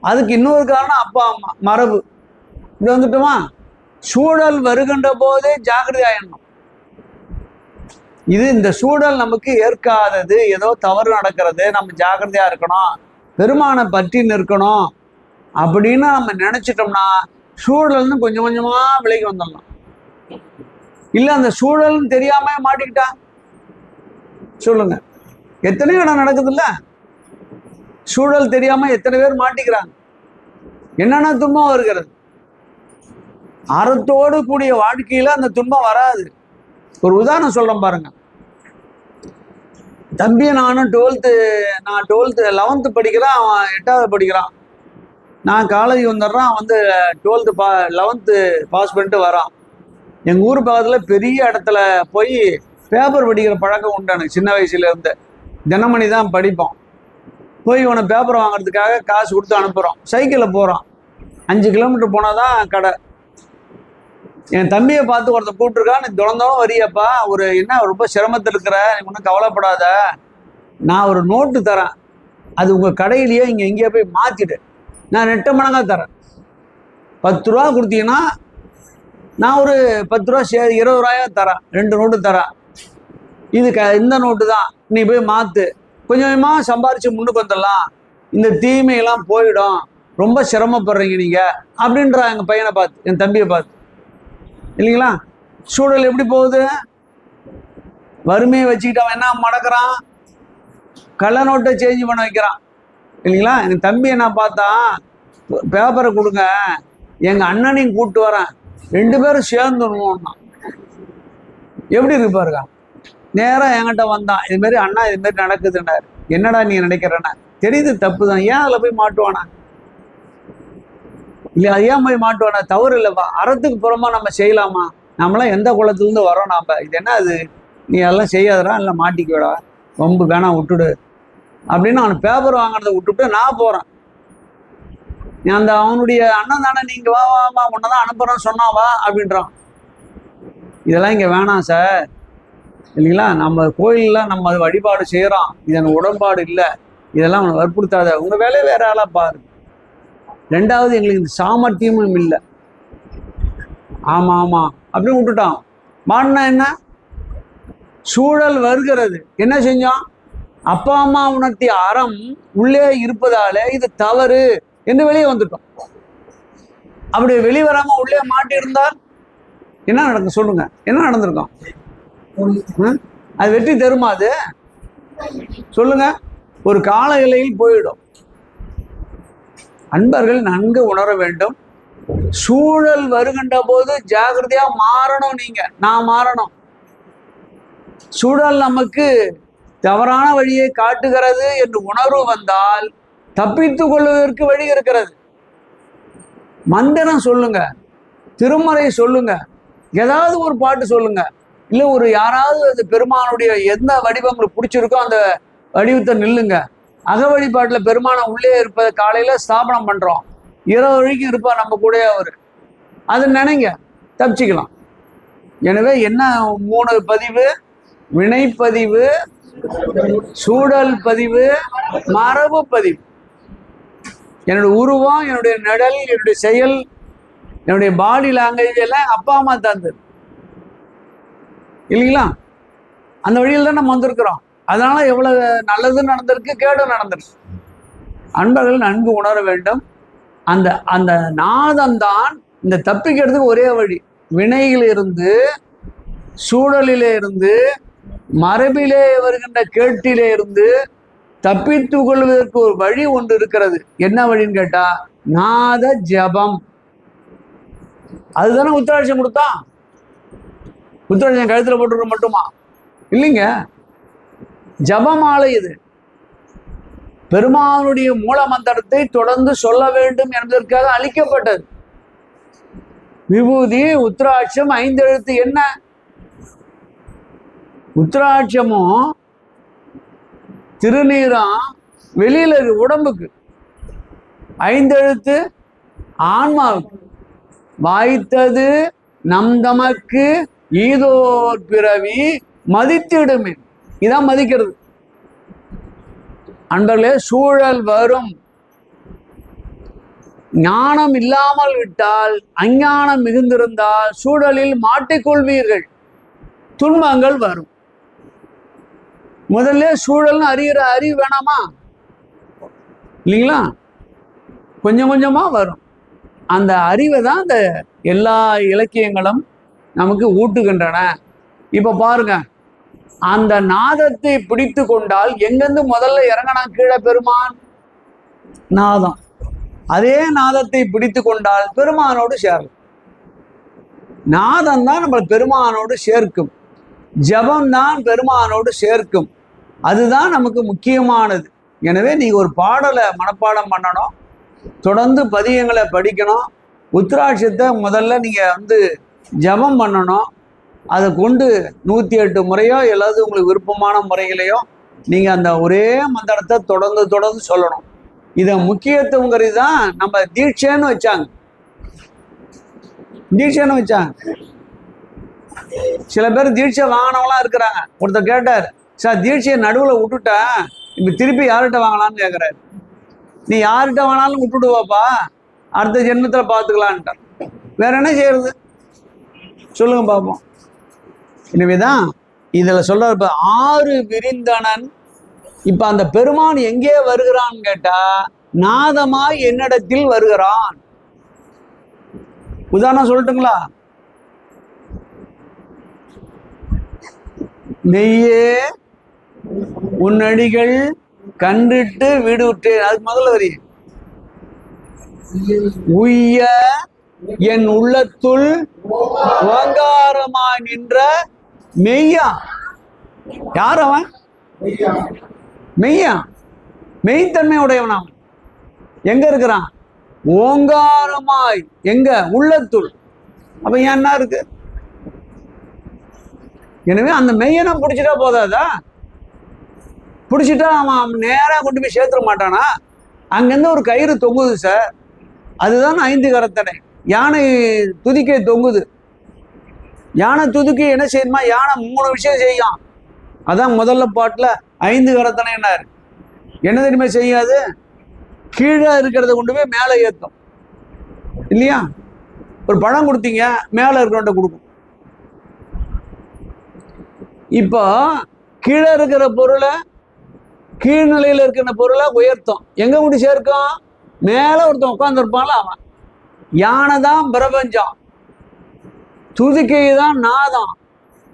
அதுக்கு இன்னொரு காரணம் அப்பா அம்மா மரபு. இது வந்துட்டுமா, சூழல் வருகின்ற போதே ஜாக்கிரதை ஆயிடணும். இது இந்த சூழல் நமக்கு ஏற்காதது, ஏதோ தவறு நடக்கிறது, நம்ம ஜாக்கிரதையா இருக்கணும், பெருமானை பற்றி நிற்கணும் அப்படின்னு நம்ம நினைச்சிட்டோம்னா சூழல்னு கொஞ்சம் கொஞ்சமா விலகி வந்துடலாம். இல்ல அந்த சூழல்னு தெரியாம மாட்டிக்கிட்டா சொல்லுங்க, எத்தனையோ இடம் நடக்குது இல்ல, சூழல் தெரியாம எத்தனை பேர் மாட்டிக்கிறாங்க, என்னென்ன துன்பம் வருகிறது. அறத்தோடு கூடிய வாழ்க்கையில அந்த துன்பம் வராது. ஒரு உதாரணம் சொல்றேன் பாருங்க. தம்பியை நானும் 12th 11th படிக்கிறான், அவன் 8வது படிக்கிறான். நான் காலேஜ் வந்துடுறான், வந்து 12th 11th பாஸ் பண்ணிட்டு வரான். எங்கள் ஊர் பக்கத்தில் பெரிய இடத்துல போய் பேப்பர் படிக்கிற பழக்கம் உண்டு எனக்கு சின்ன வயசுல இருந்து. தினமணி தான் படிப்போம். போய் இவனை பேப்பர் வாங்குறதுக்காக காசு கொடுத்து அனுப்புகிறோம். சைக்கிளில் போகிறான், 5 கிலோமீட்டர் போனால் தான் கடை. என் தம்பியை பார்த்து ஒருத்தர் கூப்பிட்டுருக்கா, நீ தினந்தோறும் வரியப்பா, ஒரு என்ன ரொம்ப சிரமத்தில் இருக்கிற, நீ ஒன்றும் கவலைப்படாத, நான் ஒரு நோட்டு தரேன், அது உங்கள் கடையிலேயே இங்கே எங்கேயா போய் மாற்றிட்டு நான் 8 மடங்காக தரேன். 10 ரூபா கொடுத்தீங்கன்னா நான் ஒரு 10 ரூபா 20 ரூபாயா தரேன், 2 நோட்டு தரேன், இது இந்த நோட்டு தான், நீ போய் மாற்று, கொஞ்சம் கொஞ்சமாக சம்பாரிச்சு முன்னுக்கு வந்துடலாம், இந்த தீமையெல்லாம் போயிடும், ரொம்ப சிரமப்படுறீங்க நீங்கள் அப்படின்றா எங்கள் பையனை பார்த்து, என் தம்பியை பார்த்து இல்லைங்களா? சூழல் எப்படி போகுது? வறுமையை வச்சுக்கிட்டு அவன் என்ன மடக்கிறான், கள்ள நோட்டை சேஞ்ச் பண்ண வைக்கிறான் இல்லைங்களா? எங்கள் தம்பி என்ன பார்த்தா, பேப்பரை கொடுங்க, எங்கள் அண்ணனையும் கூப்பிட்டு வரேன், 2 பேரும் சேர்ந்துருவோம்னா. எப்படி இருக்கு பாருங்க. நேராக என்கிட்ட வந்தான், இதுமாரி அண்ணா இதுமாரி நடக்குதுன்னாரு. என்னடா நீ நினைக்கிறேன்னா, தெரியுது தப்பு தான், ஏன் அதில் போய் மாட்டுவானா, இல்லை அது ஏன் போய் மாட்டுவானா, தவறு இல்லைப்பா, அறத்துக்கு புறமா நம்ம செய்யலாமா, நம்மளாம் எந்த குளத்துலேருந்து வரோம், நாம் இது என்ன அது, நீ எல்லாம் செய்யாதடா, இல்லை மாட்டிக்குவடா, ரொம்ப வேணாம் விட்டுடு அப்படின்னு அவன் பேப்பர் வாங்குறத விட்டுவிட்டு நான் போகிறேன். அந்த அவனுடைய அண்ணன் தானே, நீங்கள் வா வா வா உன்னை தான் அனுப்புகிறேன்னு சொன்னா வா அப்படின்றான். இதெல்லாம் இங்கே வேணாம் சார் இல்லைங்களா, நம்ம கோயிலெலாம் நம்ம அது வழிபாடு செய்கிறோம், இது எனக்கு உடன்பாடு இல்லை, இதெல்லாம் அவனை வற்புறுத்தாத, உங்கள் வேலையை வேற ஆளாக பாரு. ரெண்டாவது எங்களுக்கு இந்த சாமர்த்தியமும் இல்லை. ஆமாம் ஆமாம் அப்படின்னு விட்டுட்டான். மாட்டினா என்ன, சூழல் வருகிறது, என்ன செஞ்சோம், அப்பா அம்மா உணர்த்திய அறம் உள்ளே இருப்பதால இது தவறு என்று வெளியே வந்துட்டோம். அப்படி வெளியே வராம உள்ளே மாட்டியிருந்தால் என்ன நடக்கும் சொல்லுங்க, என்ன நடந்திருக்கும்? அது வெற்றி தருமா? அது சொல்லுங்க, ஒரு கால எல்லையில் போயிடும். அன்பர்கள் நன்கு உணர வேண்டும். சூழல் வருகின்ற போது ஜாகிரதையா மாறணும். நீங்க நான் மாறணும். சூழல் நமக்கு தவறான வழியை காட்டுகிறது என்று உணர்வு வந்தால் தப்பித்து கொள்வதற்கு வழி இருக்கிறது. மந்திரம் சொல்லுங்க, திருமறை சொல்லுங்க, ஏதாவது ஒரு பாட்டு சொல்லுங்க, இல்லை ஒரு யாராவது அந்த பெருமானுடைய எந்த வடிவம் உங்களுக்கு பிடிச்சிருக்கோ அந்த வடிவத்தை நில்லுங்க. அக வழிபாட்டில் பெருமானை உள்ளே இருப்பதை காலையில் ஸ்தாபனம் பண்ணுறோம், இரவு வரைக்கும் இருப்பார் நம்ம கூட அவர், அது நினைங்க, தப்பிச்சுக்கலாம். எனவே என்ன 3 பதிவு? வினைப்பதிவு, சூழல் பதிவு, மரபு பதிவு. என்னுடைய உருவம், என்னுடைய நிழல், என்னுடைய செயல், என்னுடைய பாடி லாங்குவேஜ் எல்லாம் அப்பா அம்மா தந்தது இல்லைங்களா? அந்த வழியில் தான் நம்ம வந்திருக்கிறோம். அதனால எவ்வளவு நல்லது நடந்திருக்கு, கேடும் நடந்திருக்கு. அன்பர்கள் நன்கு உணர வேண்டும். அந்த அந்த நாதம்தான் இந்த தப்பிக்கிறதுக்கு ஒரே வழி. வினையிலிருந்து, சூழலிலே இருந்து, மரபிலே வருகின்ற கேட்டிலே இருந்து தப்பித்து கொள்வதற்கு ஒரு வழி ஒன்று இருக்கிறது. என்ன வழின்னு கேட்டா நாத ஜபம். அதுதானே உத்திராட்சம் கொடுத்தான். உத்திராட்சம் கழுத்துல போட்டுருக்க மட்டுமா? இல்லைங்க, ஜபமாலை இது. பெருமானுடைய மூல மந்திரத்தை தொடர்ந்து சொல்ல வேண்டும் என்பதற்காக அளிக்கப்பட்டது. விபூதி, உத்திராட்சம், 5 எழுத்து. என்ன உத்திராட்சமும் திருநீரும் வெளியில உடம்புக்கு, 5 எழுத்து ஆன்மாவுக்கு. வாய்த்தது நம் தமக்கு ஈதோர் பிறவி மதித்திடுமே, இதான் மதிக்கிறது. அன்பர்களே, சூழல் வரும். ஞானம் இல்லாமல் விட்டால், அஞ்ஞானம் மிகுந்திருந்தால் சூழலில் மாட்டிக்கொள்வீர்கள், துன்பங்கள் வரும். முதல்ல சூழல்னு அறிகிற அறிவு வேணாமா? இல்லைங்களா? கொஞ்சம் கொஞ்சமா வரும். அந்த அறிவை தான் அந்த எல்லா இலக்கியங்களும் நமக்கு ஊட்டுகின்றன. இப்ப பாருங்க, அந்த நாதத்தை பிடித்து கொண்டால் எங்கிருந்து முதல்ல இறங்கினா கீழே பெருமான்? நாதம். அதே நாதத்தை பிடித்து கொண்டால் பெருமானோடு சேரும். நாதம் தான் நம்ம பெருமானோடு சேர்க்கும். ஜபம் தான் பெருமானோடு சேர்க்கும். அதுதான் நமக்கு முக்கியமானது. எனவே நீங்க ஒரு பாடலை மனப்பாடம் பண்ணணும், தொடர்ந்து பதியங்களை படிக்கணும். உத்திராட்சத்தை முதல்ல நீங்க ஜபம் பண்ணணும். அதை கொண்டு 108 முறையோ எல்லாது உங்களுக்கு விருப்பமான முறைகளையோ நீங்க அந்த ஒரே மந்திரத்தை தொடர்ந்து தொடர்ந்து சொல்லணும். இதை முக்கியத்துவங்கிறது தான் நம்ம தீட்சைன்னு வச்சாங்க. தீட்சைன்னு வச்சாங்க. சில பேர் தீட்சை வாங்கினவங்களாம் இருக்கிறாங்க. ஒருத்தர் கேட்டார், சார் தீட்சையை நடுவில் விட்டுட்டேன், இப்போ திருப்பி யார்கிட்ட வாங்கலான்னு கேட்குறாரு. நீ யார்கிட்ட வேணாலும் விட்டுடுவாப்பா, அடுத்த ஜென்மத்தில் பார்த்துக்கலான்ட்டார். வேற என்ன செய்யறது சொல்லுங்க பார்ப்போம். எனவேதான் இதில் சொல்ற 6 விரிந்தனன். இப்ப அந்த பெருமான் எங்கே வருகிறான்னு கேட்டா நாதமாய் என்னிடத்தில் வருகிறான். உதாரணம் சொல்லட்டுங்களா? மெய்யே உன்னடிகள் கண்டிட்டு வீடு விட்டேன். அதுக்கு முதல்ல வரி, உய்ய என் உள்ளத்துள் ஓங்காரமாய் நின்ற மெய்யா. யார் அவன்? மெய்யா, மெய்த்தன்மை உடையவன். எங்க இருக்கிறான்? ஓங்காரமாய். எங்க? உள்ளத்துள். அப்ப ஏன் என்ன இருக்கு? எனவே அந்த மெய்யனை பிடிச்சிட்டா போதாதா? பிடிச்சிட்டா அவன் நேராக கொண்டு போய் சேர்த்துட மாட்டானா? அங்கேருந்து ஒரு கயிறு தொங்குது சார், அதுதான் 5 கரத்தடை. யானை துதிக்கை தொங்குது. யானை துதுக்கி என்ன செய்யுமா? யானை 3 விஷயம் செய்யும். அதான் முதல்ல பாட்டில் 5 கரத்தனைன்னாரு. என்ன தெரியுமா செய்யாது? கீழே இருக்கிறத கொண்டு போய் மேலே ஏற்றும் இல்லையா? ஒரு பழம் கொடுத்தீங்க, மேலே இருக்கிறவன்ட்ட கொடுக்கும். இப்போ கீழே இருக்கிற பொருளை, கீழ்நிலையில் இருக்கிற பொருளை உயர்த்தும். எங்க கொண்டு சேர்க்கும்? மேலே ஒருத்தன் உட்காந்துருப்பான்ல அவன். யானை தான் பிரபஞ்சம், துதிக்கை தான் நாதம்,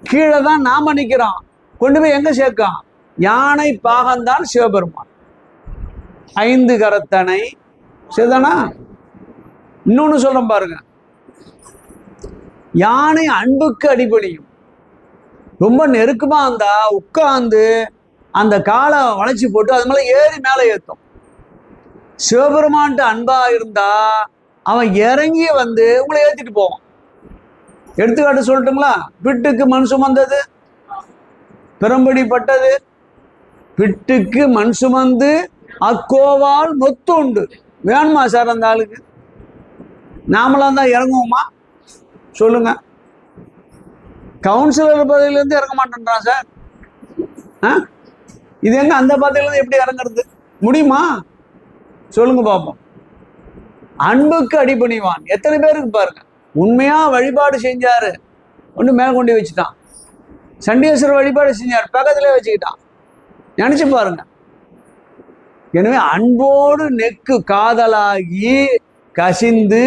கீழே தான் நாம நிற்கிறான். கொண்டு போய் எங்க சேர்க்கான்? யானை பாகம்தான் சிவபெருமான். 5 கரத்தனை சரிதானா? இன்னொன்னு சொல்றேன் பாருங்க. யானை அன்புக்கு அடிபணியும். ரொம்ப நெருக்கமா இருந்தா உட்கார்ந்து அந்த காலை வளைச்சி போட்டு அது மேல ஏறி மேலே ஏற்றும். சிவபெருமான்ட்டு அன்பா இருந்தா அவன் இறங்கி வந்து உங்களை ஏத்திட்டு போவான். எடுத்துக்காட்டு சொல்லட்டுங்களா? பிட்டுக்கு மண் சுமந்தது பெரும்படி பட்டது, பிட்டுக்கு மண் சுமந்து அக்கோவால் மொத்து உண்டு. வேணுமா சார் அந்த ஆளுக்கு? நாமளாம் தான் இறங்குவோமா சொல்லுங்க? கவுன்சிலர் பதவியிலேருந்து இறங்க மாட்டேன்றான் சார். இது எங்க அந்த பதவியிலேருந்து எப்படி இறங்குறது முடியுமா சொல்லுங்க பாப்போம். அன்புக்கு அடிபணிவான். எத்தனை பேருக்கு பாருங்க, உண்மையா வழிபாடு செஞ்சாரு, ஒன்று மேல் கொண்டு வச்சுட்டான். சண்டீஸ்வரர் வழிபாடு செஞ்சார், பக்கத்திலே வச்சுக்கிட்டான். நினைச்சு பாருங்க. எனவே அன்போடு நெக்கு காதலாகி கசிந்து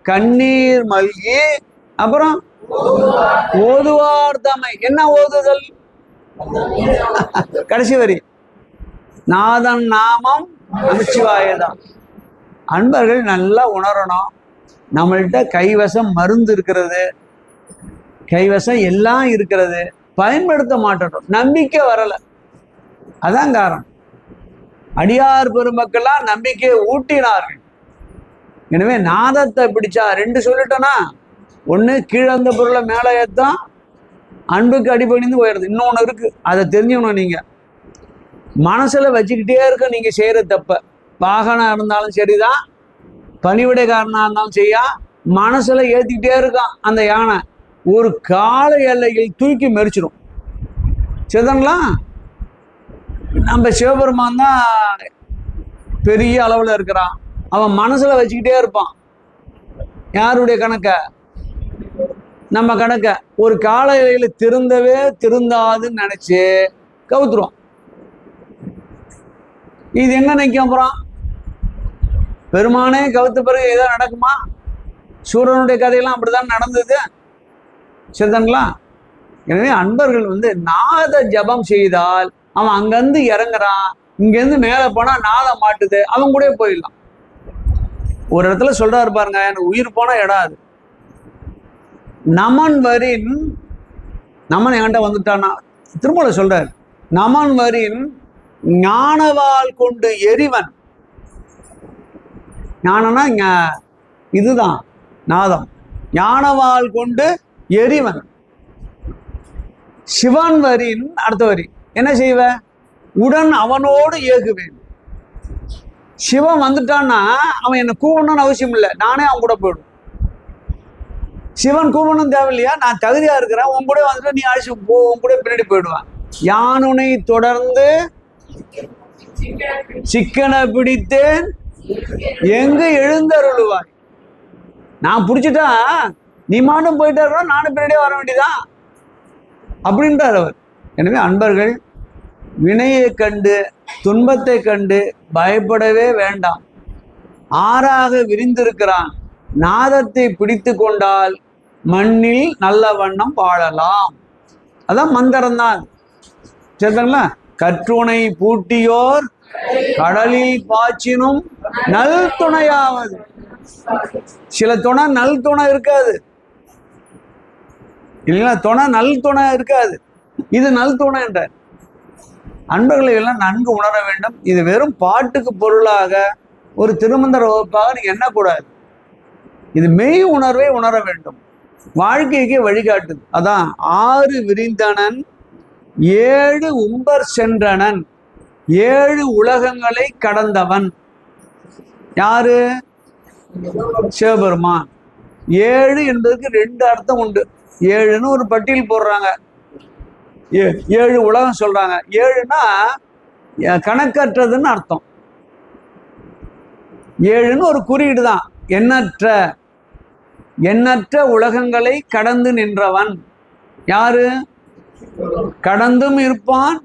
கண்ணீர் மல்கி அப்புறம் ஓதுவார் தமை. என்ன ஓதுதல்? கடைசி வரி நாதன் நாமம் நமச்சிவாயதான். அன்பர்கள் நல்லா உணரணும், நம்மள்கிட்ட கைவசம் மருந்து இருக்கிறது, கைவசம் எல்லாம் இருக்கிறது, பயன்படுத்த மாட்டோம். நம்பிக்கை வரல, அதான் காரணம். அடியார் பெருமக்கள்லாம் நம்பிக்கையை ஊட்டினார்கள். எனவே நாதத்தை பிடிச்சா 2 சொல்லிட்டோன்னா, ஒன்று கீழே அந்த பொருளை மேலே ஏற்றம், அன்புக்கு அடிபணிந்து உயருது. இன்னொன்று இருக்கு, அதை தெரிஞ்சுக்கணும். நீங்க மனசுல வச்சுக்கிட்டே இருக்க நீங்க செய்யற தப்ப, வாகனம் இருந்தாலும் சரிதான், பணிவிடைக்காரனா இருந்தாலும் செய்யா, மனசுல ஏத்திக்கிட்டே இருக்கான் அந்த யானை. ஒரு கால எல்லையில் தூக்கி மெரிச்சிடும். சரிதாங்களா? நம்ம சிவபெருமான் தான் பெரிய அளவுல இருக்கிறான். அவன் மனசுல வச்சுக்கிட்டே இருப்பான். யாருடைய கணக்க? நம்ம கணக்க. ஒரு கால எல்லையில திருந்தவே திருந்தாதுன்னு நினைச்சு கவுத்துருவான். இது எங்க நிற்கும்? அப்புறம் பெருமானே கவுத்த பிறகு ஏதோ நடக்குமா? சூரனுடைய கதையெல்லாம் அப்படிதான் நடந்தது. சரிதாங்களா? எனவே அன்பர்கள் நாத ஜபம் செய்தால் அவன் அங்கிருந்து இறங்குறான், இங்கிருந்து மேலே போனா நாதம் மாட்டுது, அவன் கூட போயிடலாம். ஒரு இடத்துல சொல்றாரு பாருங்க, எனக்கு உயிர் போன இடம் அது. நமன் வரின், நமன் என்கிட்ட வந்துட்டானா, திருமூல சொல்றாரு, நமன் வரின் ஞானவால் கொண்டு எரிவன். ஞானம்னா இதுதான் நாதம். ஞானவால் கொண்டு எரிவன். சிவன் வரின் அடுத்த வரி என்ன செய்வ? உடன் அவனோடு ஏகுவேன். சிவன் வந்துட்டான்னா அவன் என்னை கூவணும்னு அவசியம் இல்லை, நானே அவன் கூட போயிடும். சிவன் கூவணும் தேவையில்லையா? நான் தகுதியா இருக்கிறேன், உன் கூட வந்துட்டு நீ அழைச்சி போ, உன் கூட பின்னாடி போயிடுவான். யானுனை தொடர்ந்து சிக்கனை பிடித்தேன் எங்கு எழுந்தருளுவாய். நான் பிடிச்சிட்டா நீ மாட்டும் போயிட்டாரு, நானும் பின்னாடியே வர வேண்டியதான் அப்படின்றார் அவர். எனவே அன்பர்கள் வினையை கண்டு துன்பத்தை கண்டு பயப்படவே வேண்டாம். ஆறாக விரிந்திருக்கிறான். நாதத்தை பிடித்து கொண்டால் மண்ணில் நல்ல வண்ணம் வாழலாம். அதான் மந்திரம் தான். சரிங்களா? கற்றுணை பூட்டியோர் கடலில் பாய்ச்சினும் நல் துணையாவது. சில துணை நல் துணை இருக்காது இல்லைங்களா? துணை நல் துணை இருக்காது, இது நல் துணை என்ற. அன்பர்களை எல்லாம் நன்கு உணர வேண்டும். இது வெறும் பாட்டுக்கு பொருளாக ஒரு திருமந்திர வகுப்பாக நீங்க எண்ணக்கூடாது. இது மெய் உணர்வை உணர வேண்டும், வாழ்க்கைக்கு வழிகாட்டுது. அதான் 6 விரிந்தனன் 7 உம்பர் சென்றனன் 7 உலகங்களை கடந்தவன். யாரு? சிவபெருமான். 7 என்பதற்கு 2 அர்த்தம் உண்டு. 7ன்னு ஒரு பட்டியல் போடுறாங்க. 7 உலகம் சொல்றாங்க. 7ன்னா கணக்கற்றதுன்னு அர்த்தம். 7ன்னு ஒரு குறியீடு தான். எண்ணற்ற உலகங்களை கடந்து நின்றவன் யாரு? கடந்தும் இருப்பான்,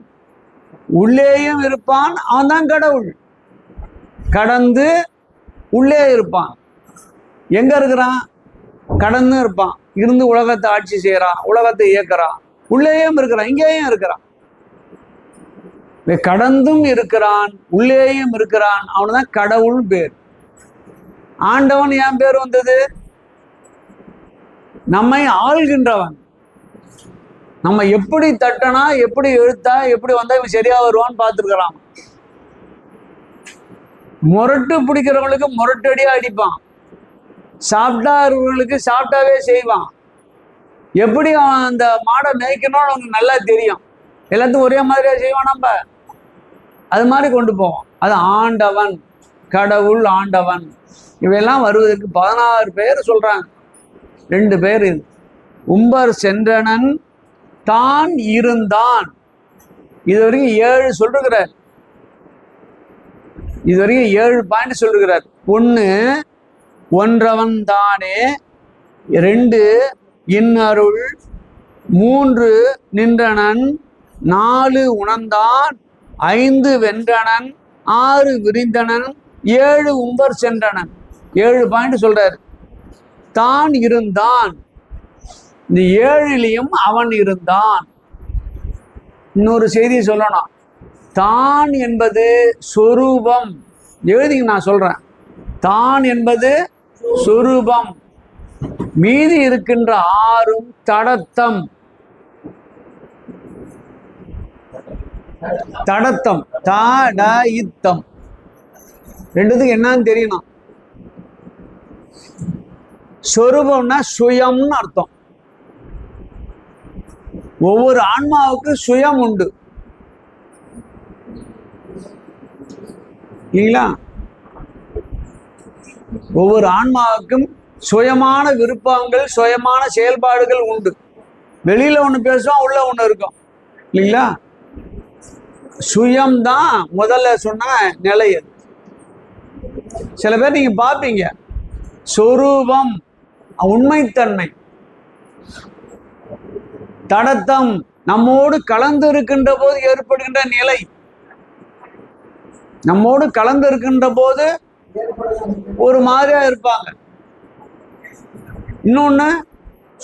உள்ளேயும் இருப்பான். அவன் தான் கடவுள். கடந்து உள்ளே இருப்பான். எங்க இருக்கிறான்? கடந்து இருப்பான். இருந்து உலகத்தை ஆட்சி செய்யறான், உலகத்தை இயக்குறான். உள்ளேயும் இருக்கிறான், இங்கேயும் இருக்கிறான். கடந்தும் இருக்கிறான், உள்ளேயும் இருக்கிறான். அவனுதான் கடவுள் பேர். ஆண்டவன் ஏன் பேர் வந்தது? நம்மை ஆள்கின்றவன். நம்ம எப்படி தட்டனா, எப்படி எழுத்தா, எப்படி வந்தா இவன் சரியா வருவான்னு பார்த்துருக்கிறான். முரட்டு பிடிக்கிறவங்களுக்கு முரட்டடியா அடிப்பான். சாப்பிட்டா இருக்கிறவங்களுக்கு சாப்பிட்டாவே செய்வான். எப்படி அவன் அந்த மாடை மேய்க்கணும்னு அவனுக்கு நல்லா தெரியும். எல்லாத்துக்கும் ஒரே மாதிரியா செய்வான். நம்ம அது மாதிரி கொண்டு போவோம். அது ஆண்டவன், கடவுள், ஆண்டவன். இவையெல்லாம் வருவதற்கு 16 பேர் சொல்றாங்க. 2 பேர் இது. உம்பர் சென்றனன் தான் இருந்தான். இது வரைக்கும் 7 சொல்லுகிறார். இது வரைக்கும் 7 பாயிண்ட் சொல்லுகிறார். 1 ஒன்றவன் தானே, 2 இன்னருள், 3 நின்றனன், 4 உணர்ந்தான், 5 வென்றனன், 6 விரிந்தனன், 7 உம்பர் சென்றனன். 7 பாயிண்ட் சொல்றாரு. தான் இருந்தான். இந்த 7லையும் அவன் இருந்தான். இன்னொரு செய்தி சொல்லணும். தான் என்பது சொரூபம். எழுதிங்க, நான் சொல்றேன். தான் என்பது சொரூபம். மீதி இருக்கின்ற 6ம் தடத்தம். தடத்தம், தடயித்தம். ரெண்டுத்துக்கு என்னன்னு தெரியணும். சொரூபம்னா சுயம்னு அர்த்தம். ஒவ்வொரு ஆன்மாவுக்கு சுயம் உண்டு இல்லைங்களா? ஒவ்வொரு ஆன்மாவுக்கும் சுயமான விருப்பங்கள், சுயமான செயல்பாடுகள் உண்டு. வெளியில ஒண்ணு பேசுவோம், உள்ள ஒண்ணு இருக்கும் இல்லைங்களா? சுயம்தான் முதல்ல சொன்ன நிலை. சில பேர் நீங்க பார்ப்பீங்க, சொரூபம் உண்மைத்தன்மை. தடத்தம் நம்மோடு கலந்து இருக்கின்ற போது ஏற்படுகின்ற நிலை. நம்மோடு கலந்து இருக்கின்ற போது ஒரு மாதிரியா இருப்பாங்க. இன்னொன்னு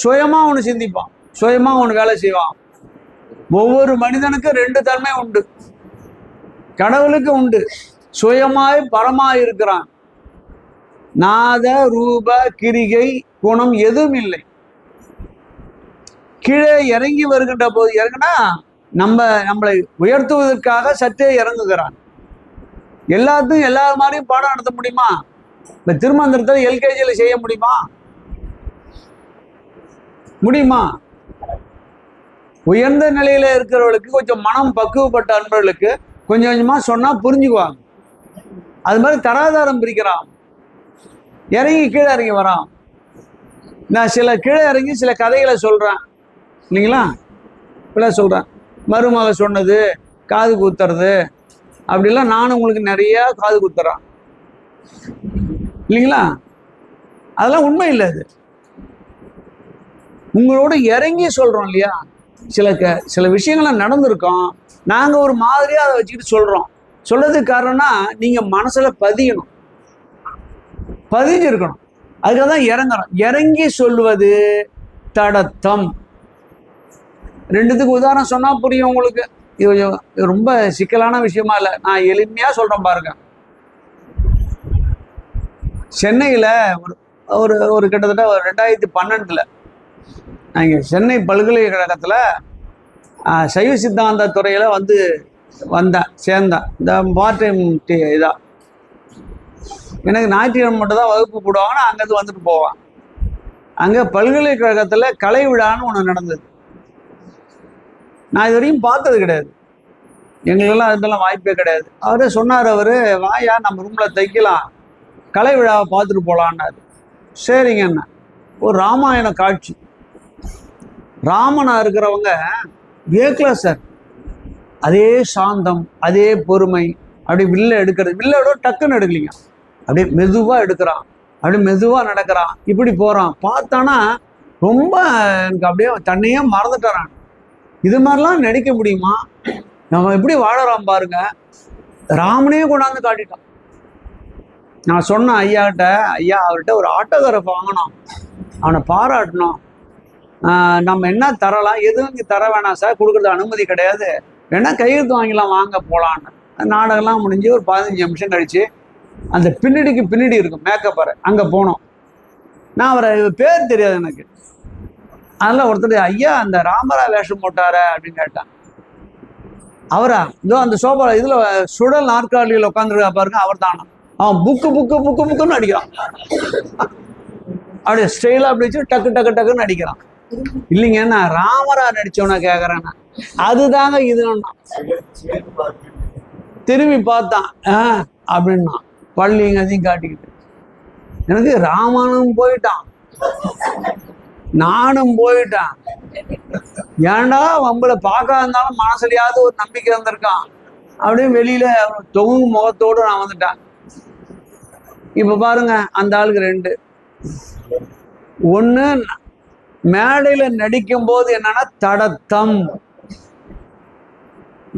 சுயமா ஒண்ணு சிந்திப்பான், சுயமா ஒண்ணு வேலை செய்வான். ஒவ்வொரு மனிதனுக்கும் 2 தன்மை உண்டு. கடவுளுக்கு உண்டு. சுயமாய் பரமாய் இருக்கிறான். நாத ரூப கிரிகை குணம் எதுவும் இல்லை. கீழே இறங்கி வருகின்ற போது, இறங்குனா நம்மளை உயர்த்துவதற்காக சற்றே இறங்குகிறான். எல்லாத்தையும் எல்லா மாதிரியும் பாடம் நடத்த முடியுமா? இந்த திருமந்திரத்தை எல்கேஜியில் செய்ய முடியுமா? முடியுமா? உயர்ந்த நிலையில இருக்கிறவர்களுக்கு, கொஞ்சம் மனம் பக்குவப்பட்ட அன்பர்களுக்கு கொஞ்சம் கொஞ்சமா சொன்னா புரிஞ்சுக்குவாங்க. அது மாதிரி தராதாரம் பிரிக்கிறான். இறங்கி கீழே இறங்கி வரான். நான் சில கீழே இறங்கி சில கதைகளை சொல்றேன் இல்லைங்களா? இப்படிலாம் சொல்றேன். மருமக சொன்னது, காது குத்துறது, அப்படிலாம் நானும் உங்களுக்கு நிறைய காது குத்துறேன் இல்லைங்களா? அதெல்லாம் உண்மை இல்லை. அது உங்களோட இறங்கி சொல்றோம் இல்லையா? சில விஷயங்கள்லாம் நடந்திருக்கோம். நாங்க ஒரு மாதிரியா அதை வச்சுக்கிட்டு சொல்றோம். சொல்றதுக்கு காரணம்னா நீங்க மனசுல பதியணும், பதிஞ்சிருக்கணும். அதுக்காக தான் இறங்குறோம். இறங்கி சொல்வது தடத்தம். 2த்துக்கு உதாரணம் சொன்னா புரியும் உங்களுக்கு. இது ரொம்ப சிக்கலான விஷயமா இல்லை, நான் எளிமையா சொல்றேன் பாருங்க. சென்னையில ஒரு ஒரு கிட்டத்தட்ட 2012 நாங்க சென்னை பல்கலைக்கழகத்துல சைவ சித்தாந்த துறையில சேர்ந்தேன். இந்த பார்ட் டைம் இதா. எனக்கு ஞாயிற்றுக்கிழமை மட்டும் தான் வகுப்பு போடுவாங்க. நான் அங்கேருந்து வந்துட்டு போவேன். அங்கே பல்கலைக்கழகத்தில் கலை விழான்னு ஒன்று நடந்தது. நான் இது வரைக்கும் பார்த்தது கிடையாது. எங்களுக்கெல்லாம் அதெல்லாம் வாய்ப்பே கிடையாது. அவரே சொன்னார், வாயா நம்ம ரூமில் தைக்கலாம், கலை விழாவை பார்த்துட்டு போகலான்னாரு. சரிங்கண்ணா. ஒரு ராமாயண காட்சி. ராமனா இருக்கிறவங்க ஏக்கல சார், அதே சாந்தம், அதே பொறுமை. அப்படி வில்ல எடுக்கிறது, வில்லோட டக்குன்னு எடுக்கலிங்க, அப்படியே மெதுவா எடுக்கிறான், அப்படியே மெதுவா நடக்கிறான், இப்படி போறான். பார்த்தானா ரொம்ப எனக்கு அப்படியே தன்னையே மறந்துட்டான். இது மாதிரிலாம் நடிக்க முடியுமா? நம்ம எப்படி வாழறோம் பாருங்க. ராமனே கொண்டாந்து காட்டிட்டான். நான் சொன்னேன் ஐயாட்ட, ஐயா அவர்கிட்ட ஒரு ஆட்டோகிராஃப் வாங்கணும், அவனை பாராட்டணும், நம்ம என்ன தரலாம், எதுவும் இங்கே தர வேணாம் சார், கொடுக்குறது அனுமதி கிடையாது, வேணா கையெழுத்து வாங்கிலாம், வாங்க போகலான்னு. நாடகம்லாம் முடிஞ்சு ஒரு 15 நிமிஷம் கழிச்சு அந்த பின்னாடிக்கு பின்னாடி இருக்கும் மேக்கப் வர, அங்கே போனோம். நான் அவரை பேர் தெரியாது எனக்கு. அதெல்லாம் ஒருத்தர், ஐயா அந்த ராமரா வேஷம் போட்டார அப்படின்னு கேட்டான். அவரா? இதோ அந்த சோபா இதுல சுடல் நாற்காலியில் உட்காந்துருக்கா பாருங்க, அவர் தானா. அவன் புக்கு புக்கு புக்கு புக்குன்னு அடிக்கிறான், அப்படியே ஸ்டைலா அப்படி வச்சு டக்கு டக்கு டக்குன்னு அடிக்கிறான். இல்லைங்க நான் ராமரா நடிச்சவனா கேக்குறேன். அதுதாங்க இதுன்னா திரும்பி பார்த்தான் அப்படின்னா பள்ளிங்க அதையும் காட்டிக்கிட்டு. எனக்கு ராமனும் போயிட்டான், நானும் போயிட்டான். ஏன்டா நம்மள பார்க்க இருந்தாலும் மனசுலையாவது ஒரு நம்பிக்கை வந்திருக்கான். அப்படியே வெளியில தொங்கு முகத்தோடு நான் வந்துட்டேன். இப்ப பாருங்க அந்த ஆளுக்கு 2. ஒண்ணு, மேடையில நடிக்கும் போது என்னன்னா தடத்தம்,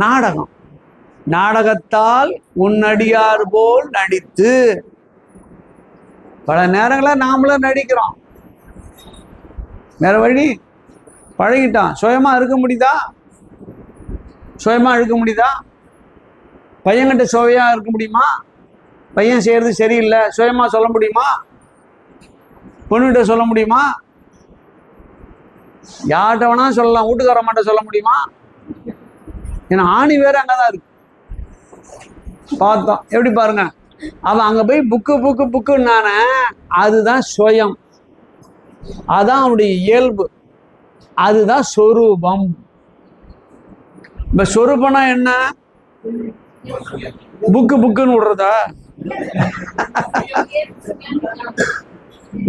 நாடகம், நாடகத்தால் உன்னடியார் போல் நடித்து. பல நேரங்கள நாமளும் நடிக்கிறோம், வேற வழி, பழகிட்டான். சுயமா இருக்க முடியுதா? சுயமா இருக்க முடியுதா? பையன்கிட்ட சுவையா இருக்க முடியுமா? பையன் செய்யறது சரியில்லை சுயமா சொல்ல முடியுமா? பொண்ணுகிட்ட சொல்ல முடியுமா? யார்கிட்ட வேணா சொல்லலாம், வீட்டுக்கார மாட்ட சொல்ல முடியுமா? ஏன்னா ஆணி வேற அங்கதான் இருக்கு. பார்த்தோம் எப்படி பாருங்க, அவன் அங்க போய் புக்கு புக்கு புக்குன்னானே, அதுதான் சுயம், அதான் அவனுடைய இயல்பு, அதுதான் சொரூபம். இப்ப சொரூபம்னா என்ன? புக்கு புக்குன்னு விடுறதா?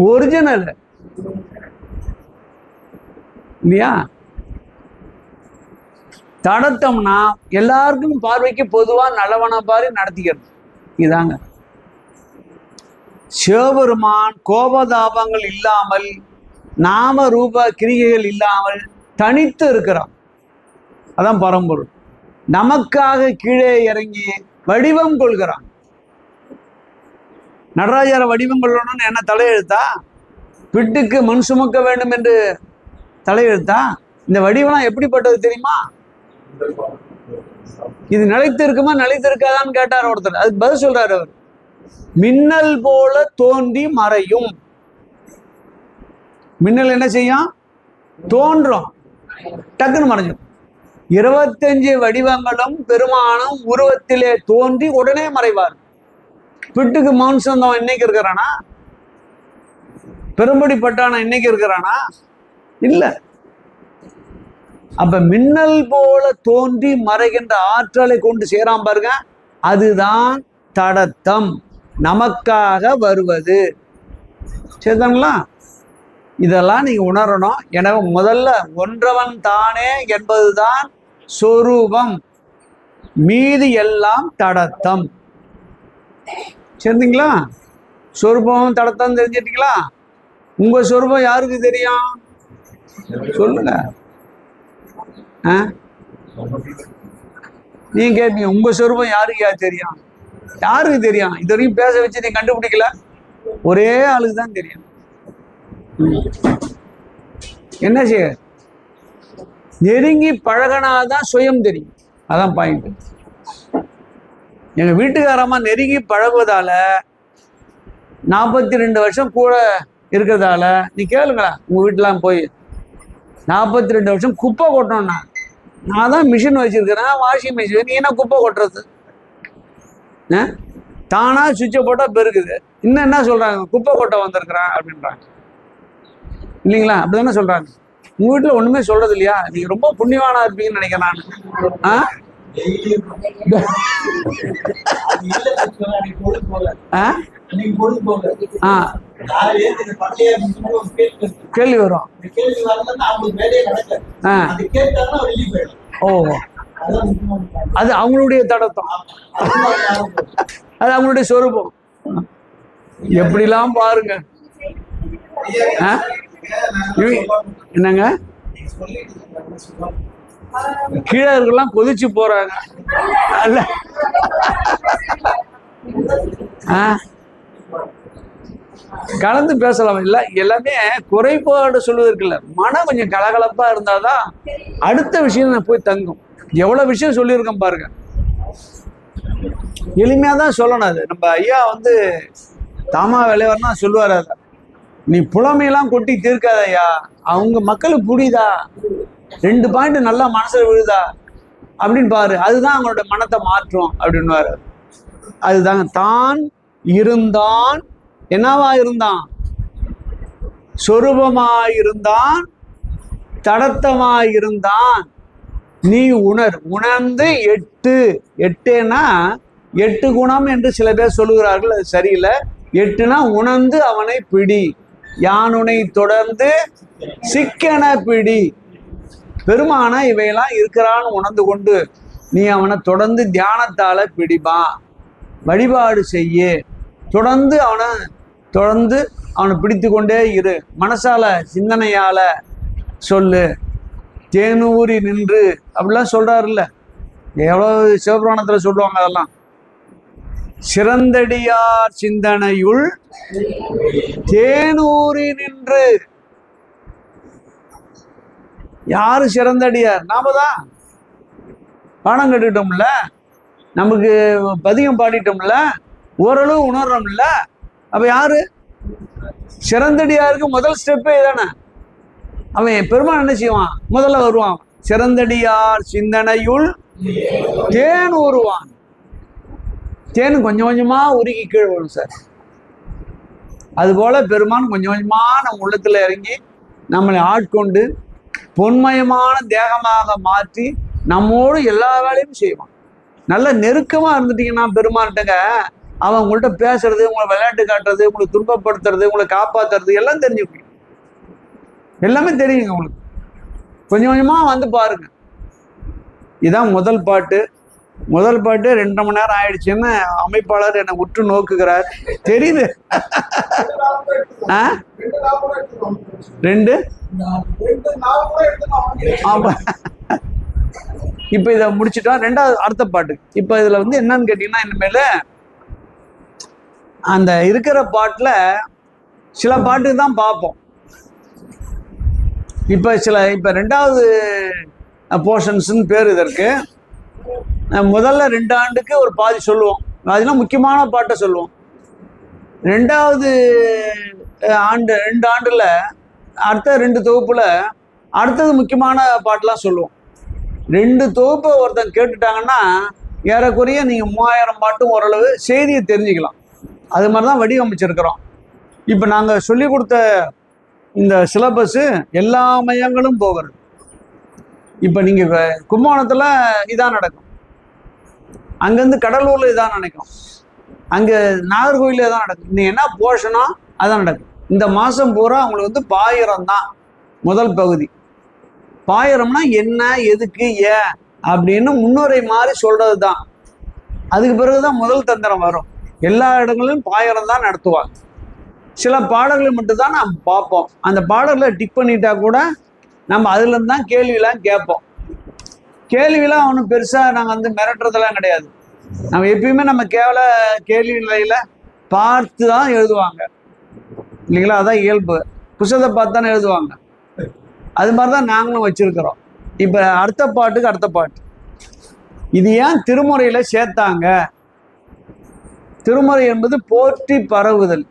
ஒரிஜினல் இல்லையா? தடத்தம்னா எல்லாருக்கும் பார்வைக்கு பொதுவா நல்லவன பாரி நடத்திக்கிறது. இதாங்க சிவபெருமான். கோபதாபங்கள் இல்லாமல், நாம ரூப கிரிகைகள் இல்லாமல் தனித்து இருக்கிறான். அதான் பரம்பொருள். நமக்காக கீழே இறங்கி வடிவம் கொள்கிறான். நடராஜர வடிவம் கொள்ளணும்னு என்ன தலையெழுத்தா? பிட்டுக்கு மண் சுமக்க வேண்டும் என்று தலையெழுத்தா? இந்த வடிவம்லாம் எப்படிப்பட்டது தெரியுமா? இது நிலைத்து இருக்குமா நிலைத்து இருக்காதான்னு கேட்டார் ஒருத்தர். அதுக்கு பதில் சொல்றாரு அவர், மின்னல் போல தோன்றி மறையும். மின்னல் என்ன செய்யும்? தோன்றும், டக்குன்னு மறைஞ்சிடும். 25 வடிவங்களும் பெருமானும் உருவத்திலே தோன்றி உடனே மறைவார். பிட்டுக்கு மௌன்சந்தம் இன்னைக்கு இருக்கிறானா? பெரும்படி பட்டான இன்னைக்கு இருக்கிறானா? இல்ல. அப்ப மின்னல் போல தோன்றி மறைகின்ற ஆற்றலை கொண்டு சேராம பாருங்க, அதுதான் தடத்தம், நமக்காக வருவது. சரிதாங்களா? இதெல்லாம் நீங்க உணரணும். எனவே முதல்ல ஒன்றவன் தானே என்பதுதான் சொரூபம், மீதி எல்லாம் தடத்தம். சரிங்களா? சொரூபம் தடத்தம் தெரிஞ்சிட்டீங்களா? உங்க சொரூபம் யாருக்கு தெரியும்? சொல்லுங்க. நீங்க கேட்பீங்க, உங்க சொரூபம் யாருக்கு தெரியும்? யாருக்கு தெரியும்? இது வரைக்கும் பேச வச்சு நீ கண்டுபிடிக்கல, ஒரே ஆளுக்கு தான் தெரியும். என்ன செய்ய? நெருங்கி பழகினாதான் சுயம் தெரியும். அதான் பாயிண்ட். எங்க வீட்டுக்காரமா நெருங்கி பழகுவதால 42 வருஷம் கூட இருக்கிறதால, நீ கேளுங்களா உங்க வீட்டுலாம் போய், 42 வருஷம் குப்பை கொட்டணும்னா, நான் தான் மிஷின் வச்சிருக்கிறேன், வாஷிங் மிஷின், நீ என்ன குப்பை கொட்டுறது? தானா சுவிட்சை போட்டா பெருக்குது. இன்னும் என்ன சொல்றாங்க? குப்பை கொட்டை வந்திருக்கிறான் அப்படின்றாங்க இல்லைங்களா? அப்படிதானே சொல்றாங்க. உங்க வீட்டுல ஒண்ணுமே சொல்றது இல்லையா? நீங்க ரொம்ப புண்ணியவானா இருப்பீங்கன்னு நினைக்கிறேன் நான். கேள்வி வரும். ஓ, அது அவங்களுடைய தடத்தம், அது அவங்களுடைய சொரூபம். எப்படிலாம் பாருங்க. என்னங்க, கீழே இருக்கலாம் கொதிச்சு போறாங்க. அல்ல கலந்து பேசலாம். இல்ல எல்லாமே குறைபாடு சொல்வதற்குல்ல, மனம் கொஞ்சம் கலகலப்பா இருந்தாதான் அடுத்த விஷயம் போய் தங்கும். எவ்வளவு விஷயம் சொல்லியிருக்கோம் பாருங்க. எளிமையா தான் சொல்லணும். அது நம்ம ஐயா தாமா விளையாடுனா சொல்லுவார். அத நீ புலமையெல்லாம் கொட்டி தீர்க்காத ஐயா, அவங்க மக்களுக்கு புரியுதா, 2 பாயிண்ட் நல்லா மனசுல விழுதா அப்படின்னு பாரு, அதுதான் அவங்களோட மனத்தை மாற்றும் அப்படின்வாரு. அதுதாங்க. தான் இருந்தான், என்னவா இருந்தான், சொரூபமாயிருந்தான், தடத்தமாயிருந்தான். நீ உணர்ந்து 8னா 8 குணம் என்று சில பேர் சொல்லுகிறார்கள். அது சரியில்லை. 8னா உணர்ந்து அவனை பிடி, யானுனை தொடர்ந்து சிக்கன பிடி. பெருமான இவையெல்லாம் இருக்கிறான்னு உணர்ந்து கொண்டு நீ அவனை தொடர்ந்து தியானத்தால பிடிப்பா, வழிபாடு செய்ய, தொடர்ந்து அவனை பிடித்து கொண்டே இரு. மனசால சிந்தனையால சொல்லு. தேனூரி நின்று அப்படிலாம் சொல்றாருல்ல, எவ்வளவு சிவபுராணத்துல சொல்லுவாங்க. அதெல்லாம் சிறந்தடியார் சிந்தனையுள் தேனூரி நின்று. யாரு சிறந்தடியார்? நாம தான். பாடம் கட்டுட்டோம்ல, நமக்கு பதிகம் பாடிட்டோம்ல, ஓரளவு உணர்றோம்ல. அப்ப யாரு சிறந்தடியாருக்கு முதல் ஸ்டெப்பே தானே. அவன் பெருமான் என்ன செய்வான்? முதல்ல வருவான். சிறந்தடியார் சிந்தனையுள் தேன் ஊறுவான். தேன் கொஞ்சம் கொஞ்சமா உருகி கீழே வரும் சார். அதுபோல பெருமான் கொஞ்சம் கொஞ்சமா நம்ம உள்ளத்துல இறங்கி நம்மளை ஆட்கொண்டு பொன்மயமான தேகமாக மாற்றி நம்மோடு எல்லா வேலையும் செய்வான். நல்ல நெருக்கமா இருந்துட்டீங்கன்னா பெருமான்கிட்டங்க, அவன் உங்கள்கிட்ட பேசுறது, உங்களை விளையாட்டு காட்டுறது, உங்களை துன்பப்படுத்துறது, உங்களை காப்பாத்துறது எல்லாம் தெரிஞ்சுக்கணும். எல்லாமே தெரியுங்க உங்களுக்கு. கொஞ்சம் கொஞ்சமா பாருங்க. இதான் முதல் பாட்டு. 2.5 மணி நேரம் ஆயிடுச்சுன்னு அமைப்பாளர் என்னை உற்று நோக்குகிறார். தெரியுது. 2 ஆமா. இப்ப இதை முடிச்சுட்டா 2வது அடுத்த பாட்டு. இப்ப இதுல என்னன்னு கேட்டீங்கன்னா, இனிமேல அந்த இருக்கிற பாட்டுல சில பாட்டுக்கு தான் பார்ப்போம். இப்ப 2வது போர்ஷன்ஸ்ன்னு பேர் இதற்கு. முதல்ல 2 ஆண்டுக்கு ஒரு பாதி சொல்லுவோம், அதெல்லாம் முக்கியமான பாட்டை சொல்லுவோம். 2வது ஆண்டு 2 ஆண்டுல அடுத்த 2 தொகுப்புல அடுத்தது முக்கியமான பாட்டெல்லாம் சொல்லுவோம். 2 தொகுப்பை ஒருத்தன் கேட்டுட்டாங்கன்னா ஏறக்குறைய நீங்க 3000 பாட்டும் ஓரளவு செய்தியை தெரிஞ்சுக்கலாம். அது மாதிரிதான் வடிவமைச்சிருக்கிறோம். இப்ப நாங்க சொல்லி கொடுத்த இந்த சிலபஸ் எல்லா மையங்களும் போகிறது. இப்ப நீங்க கும்பகோணத்துல இதான் நடக்கும், அங்கிருந்து கடலூர்ல இதான் நடக்கும், அங்க நாகர்கோவில தான் நடக்கும். இன்னைக்கு என்ன போஷனோ அதான் நடக்கும். இந்த மாசம் பூரா அவங்களுக்கு பாயிரம் தான் முதல் பகுதி. பாயிரம்னா என்ன, எதுக்கு, ஏன் அப்படின்னு முன்னுரை மாதிரி சொல்றது தான். அதுக்கு பிறகுதான் முதல் தந்திரம் வரும். எல்லா இடங்களிலும் பாயிரம் தான் நடத்துவாங்க. சில பாடல்களை மட்டும்தான் நாம் பார்ப்போம். அந்த பாடல்களை டிக் பண்ணிட்டா கூட நம்ம அதுல இருந்து தான் கேள்வியெல்லாம் கேட்போம். கேள்வியெல்லாம் ஒன்றும் பெருசா நாங்கள் மிரட்டுறதெல்லாம் கிடையாது. நம்ம எப்பயுமே நம்ம கேள்வி நிலையில பார்த்து தான் எழுதுவாங்க இல்லைங்களா? அதான் இயல்பு. புத்தகத்தை பார்த்து தானே எழுதுவாங்க. அது மாதிரிதான் நாங்களும் வச்சிருக்கிறோம். இப்ப அடுத்த பாட்டுக்கு அடுத்த பாட்டு. இது ஏன் திருமுறையில சேர்த்தாங்க? திருமுறை என்பது போற்றி பரவுதல்.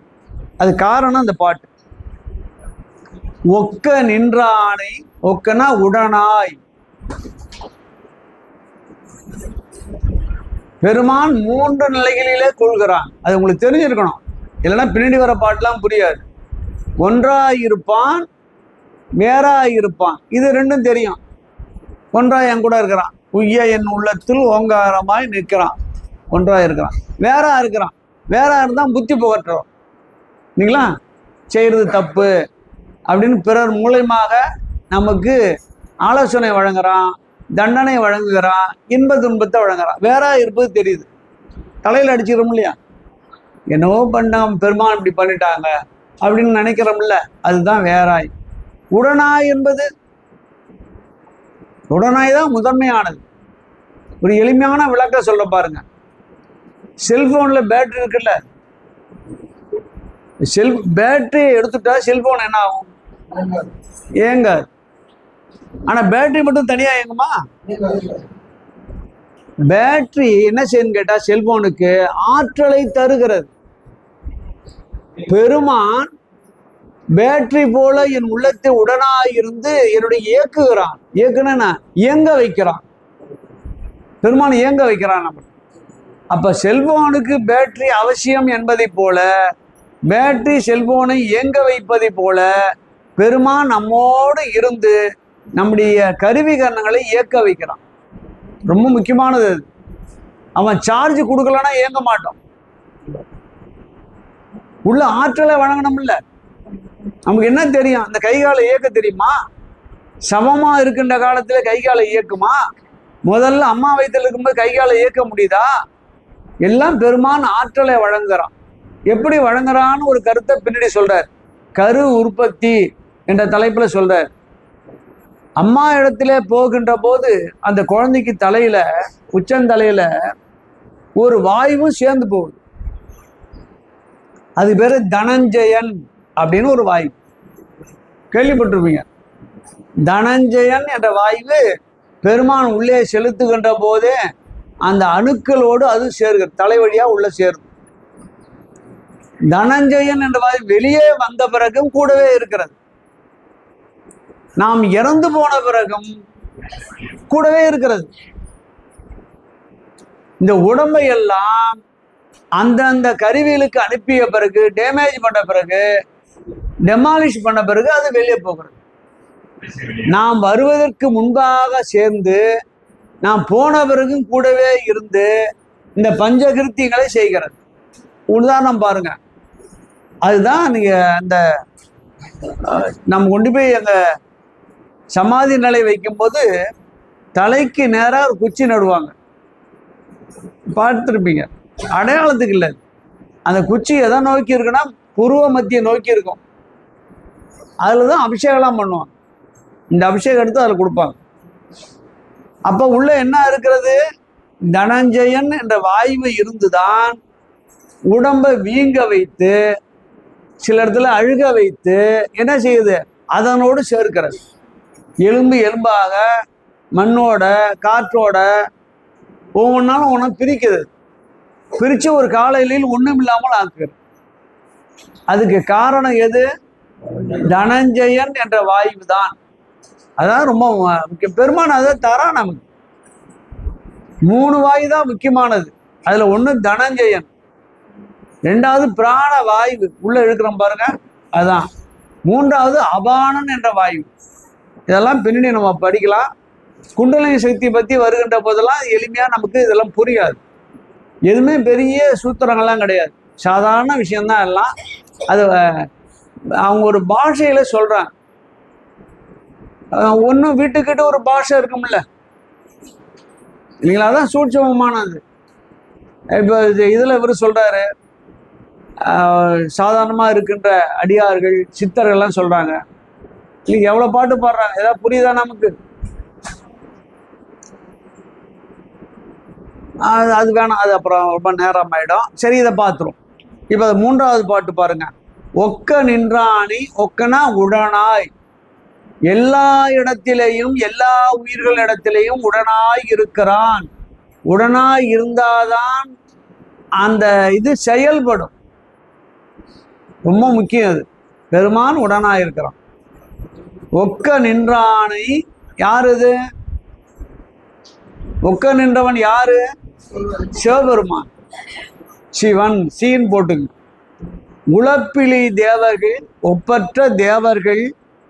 அது காரணம் அந்த பாட்டு. ஒக்க நின்றானை, ஒக்கனா உடனாய். பெருமான் 3 நிலைகளிலே கொள்கிறான். அது உங்களுக்கு தெரிஞ்சிருக்கணும், இல்லைன்னா பின்னாடி வர பாட்டுலாம் புரியாது. ஒன்றாயிருப்பான், வேறாயிருப்பான். இது 2ம் தெரியும். ஒன்றாய் என் கூட இருக்கிறான், உய்ய என் உள்ளத்தில் ஓங்காரமாய் நிற்கிறான், ஒன்றாய் இருக்கிறான். வேறா இருக்கிறான், வேற இருந்தால் புத்தி புகட்டுறோம் இல்லைங்களா, செய்கிறது தப்பு அப்படின்னு பிறர் மூலயமாக நமக்கு ஆலோசனை வழங்குறான், தண்டனை வழங்குகிறான், இன்ப துன்பத்தை வழங்குறான். வேற இருப்பது தெரியுது, தலையில் அடிச்சுக்கிறோம் இல்லையா, என்னவோ பண்ணோம் பெருமான் இப்படி பண்ணிட்டாங்க அப்படின்னு நினைக்கிறோம்ல, அதுதான் வேறாய். உடனாய் என்பது, உடனாய் தான் முதன்மையானது. ஒரு எளிமையான விளக்கம் சொல்ல பாருங்க. செல்போன்ல பேட்டரி இருக்குல்ல, பேட்டரியை எடுத்துட்டா செல்போன் என்ன ஆகும்? ஏங்க, ஆனா பேட்டரி மட்டும் தனியா இயங்குமா? பேட்டரி என்ன செய்யணும் கேட்டா செல்போனுக்கு ஆற்றலை தருகிறது. பெருமான் பேட்டரி போல என் உள்ளத்தை உடனாயிருந்து என்னுடைய இயக்குகிறான். இயக்குனா இயங்க வைக்கிறான். பெருமான் இயங்க வைக்கிறான் நம்ம. அப்ப செல்போனுக்கு பேட்டரி அவசியம் என்பதை போல, பேட்டரி செல்போனை இயங்க வைப்பதை போல பெருமான் நம்மோடு இருந்து நம்முடைய கருவி கரணங்களை இயக்க வைக்கிறான். ரொம்ப முக்கியமானது அது. அவன் சார்ஜ் கொடுக்கலன்னா இயங்க மாட்டோம். உள்ள ஆற்றலை வழங்கணும்ல. நமக்கு என்ன தெரியும்? அந்த கைகாலை இயக்க தெரியுமா? சமமா இருக்கின்ற காலத்துல கைகாலை இயக்குமா? முதல்ல அம்மா வயிற்றில் இருக்கும்போது கைகாலை இயக்க முடியுதா? எல்லாம் பெருமான் ஆற்றலை வழங்குறான். எப்படி வழங்குறான்னு ஒரு கருத்தை பின்னாடி சொல்றார். கரு உற்பத்தி என்ற தலைப்புல சொல்றார். அம்மா இடத்துல போகின்ற போது அந்த குழந்தைக்கு தலையில, உச்சந்தலையில ஒரு வாயுவும் சேர்ந்து போகுது. அது பேரு தனஞ்சயன் அப்படின்னு ஒரு வாயு, கேள்விப்பட்டிருப்பீங்க. தனஞ்சயன் என்ற வாயு பெருமான் உள்ளே செலுத்துகின்ற போதே அந்த அணுக்களோடு அது சேருகிறது, தலை வழியா உள்ள சேருது. தனஞ்சயன் என்ற வாயு வெளியே வந்த பிறகும் கூடவே இருக்கிறது. நாம் இறந்து போன பிறகும் கூடவே இருக்கிறது. இந்த உடம்பை எல்லாம் அந்தந்த கருவிகளுக்கு அனுப்பிய பிறகு, டேமேஜ் பண்ண பிறகு, டெமாலிஷ் பண்ண பிறகு அது வெளியே போகிறது. நாம் வருவதற்கு முன்பாக சேர்ந்து நாம் போன பிறகும் கூடவே இருந்து இந்த பஞ்சகிருத்தியங்களை செய்கிறது. உதாரணம் பாருங்க. அதுதான் நீங்க அந்த நம்ம கொண்டு போய் அந்த சமாதி நிலை வைக்கும்போது தலைக்கு நேராக ஒரு குச்சி நடுவாங்க, பார்த்துருப்பீங்க. அடையாளத்துக்கு இல்லை, அந்த குச்சி எதை நோக்கி இருக்குன்னா புருவ மத்திய நோக்கி இருக்கும். அதில் தான் அபிஷேகம்லாம் பண்ணுவாங்க. இந்த அபிஷேகம் எடுத்து அதில் கொடுப்பாங்க. அப்போ உள்ள என்ன இருக்கிறது? தனஞ்சயன் என்ற வாயு இருந்துதான் உடம்பை வீங்க வைத்து, சில இடத்துல அழுக வைத்து என்ன செய்யுது? அதனோடு சேர்க்கிறது. எலும்பு எலும்பாக மண்ணோட காற்றோட ஒவ்வொன்றாலும் ஒன்று பிரிக்குது. பிரித்து ஒரு காலையில் ஒன்றும் இல்லாமல் ஆக்குறது. அதுக்கு காரணம் எது? தனஞ்சயன் என்ற வாயு தான். அதான் ரொம்ப முக்கியம். பெருமான் அதை தரா நமக்கு. 3 வாயு தான் முக்கியமானது. அதுல ஒண்ணு தனஞ்சயன், 2வது பிராண வாயு உள்ள இருக்கிறோம் பாருங்க, அதான். 3வது அபானன் என்ற வாயு. இதெல்லாம் பின்னாடி நம்ம படிக்கலாம். குண்டலினி சக்தி பத்தி வருகின்ற போதெல்லாம் எளிமையா நமக்கு இதெல்லாம் புரியாது. எதுவுமே பெரிய சூத்திரங்கள்லாம் கிடையாது, சாதாரண விஷயம்தான் எல்லாம். அது அவங்க ஒரு பாஷையில சொல்றாங்க. ஒன்றும் வீட்டுக்கிட்ட ஒரு பாஷை இருக்கும்ல இல்லைங்களா? அதான் சூட்சமமானது. இப்போ இதில் இவர் சொல்றாரு, சாதாரணமாக இருக்கின்ற அடியார்கள் சித்தர்கள்லாம் சொல்றாங்க, இன்னைக்கு எவ்வளோ பாட்டு பாடுறாங்க, ஏதாவது புரியுதா நமக்கு? அது வேணாம், அது அப்புறம் ரொம்ப நேரம் ஆயிடும். சரி, இதை பார்த்துரும். இப்போ 3வது பாட்டு பாருங்க. ஒக்க நின்றானி, ஒக்கனா உடனாய், எல்லா இடத்திலேயும் எல்லா உயிர்களிடத்திலேயும் உடனாய் இருக்கிறான். உடனாய் இருந்தாதான் அந்த இது செயல்படும். ரொம்ப முக்கியம் அது. பெருமான் உடனாய் இருக்கிறான். ஒக்க நின்றானை யாரு? இது ஒக்க நின்றவன் யாரு? சிவபெருமான், சிவன். சீன் போட்டுங்க. உளப்பிலி தேவர்கள், ஒப்பற்ற தேவர்கள்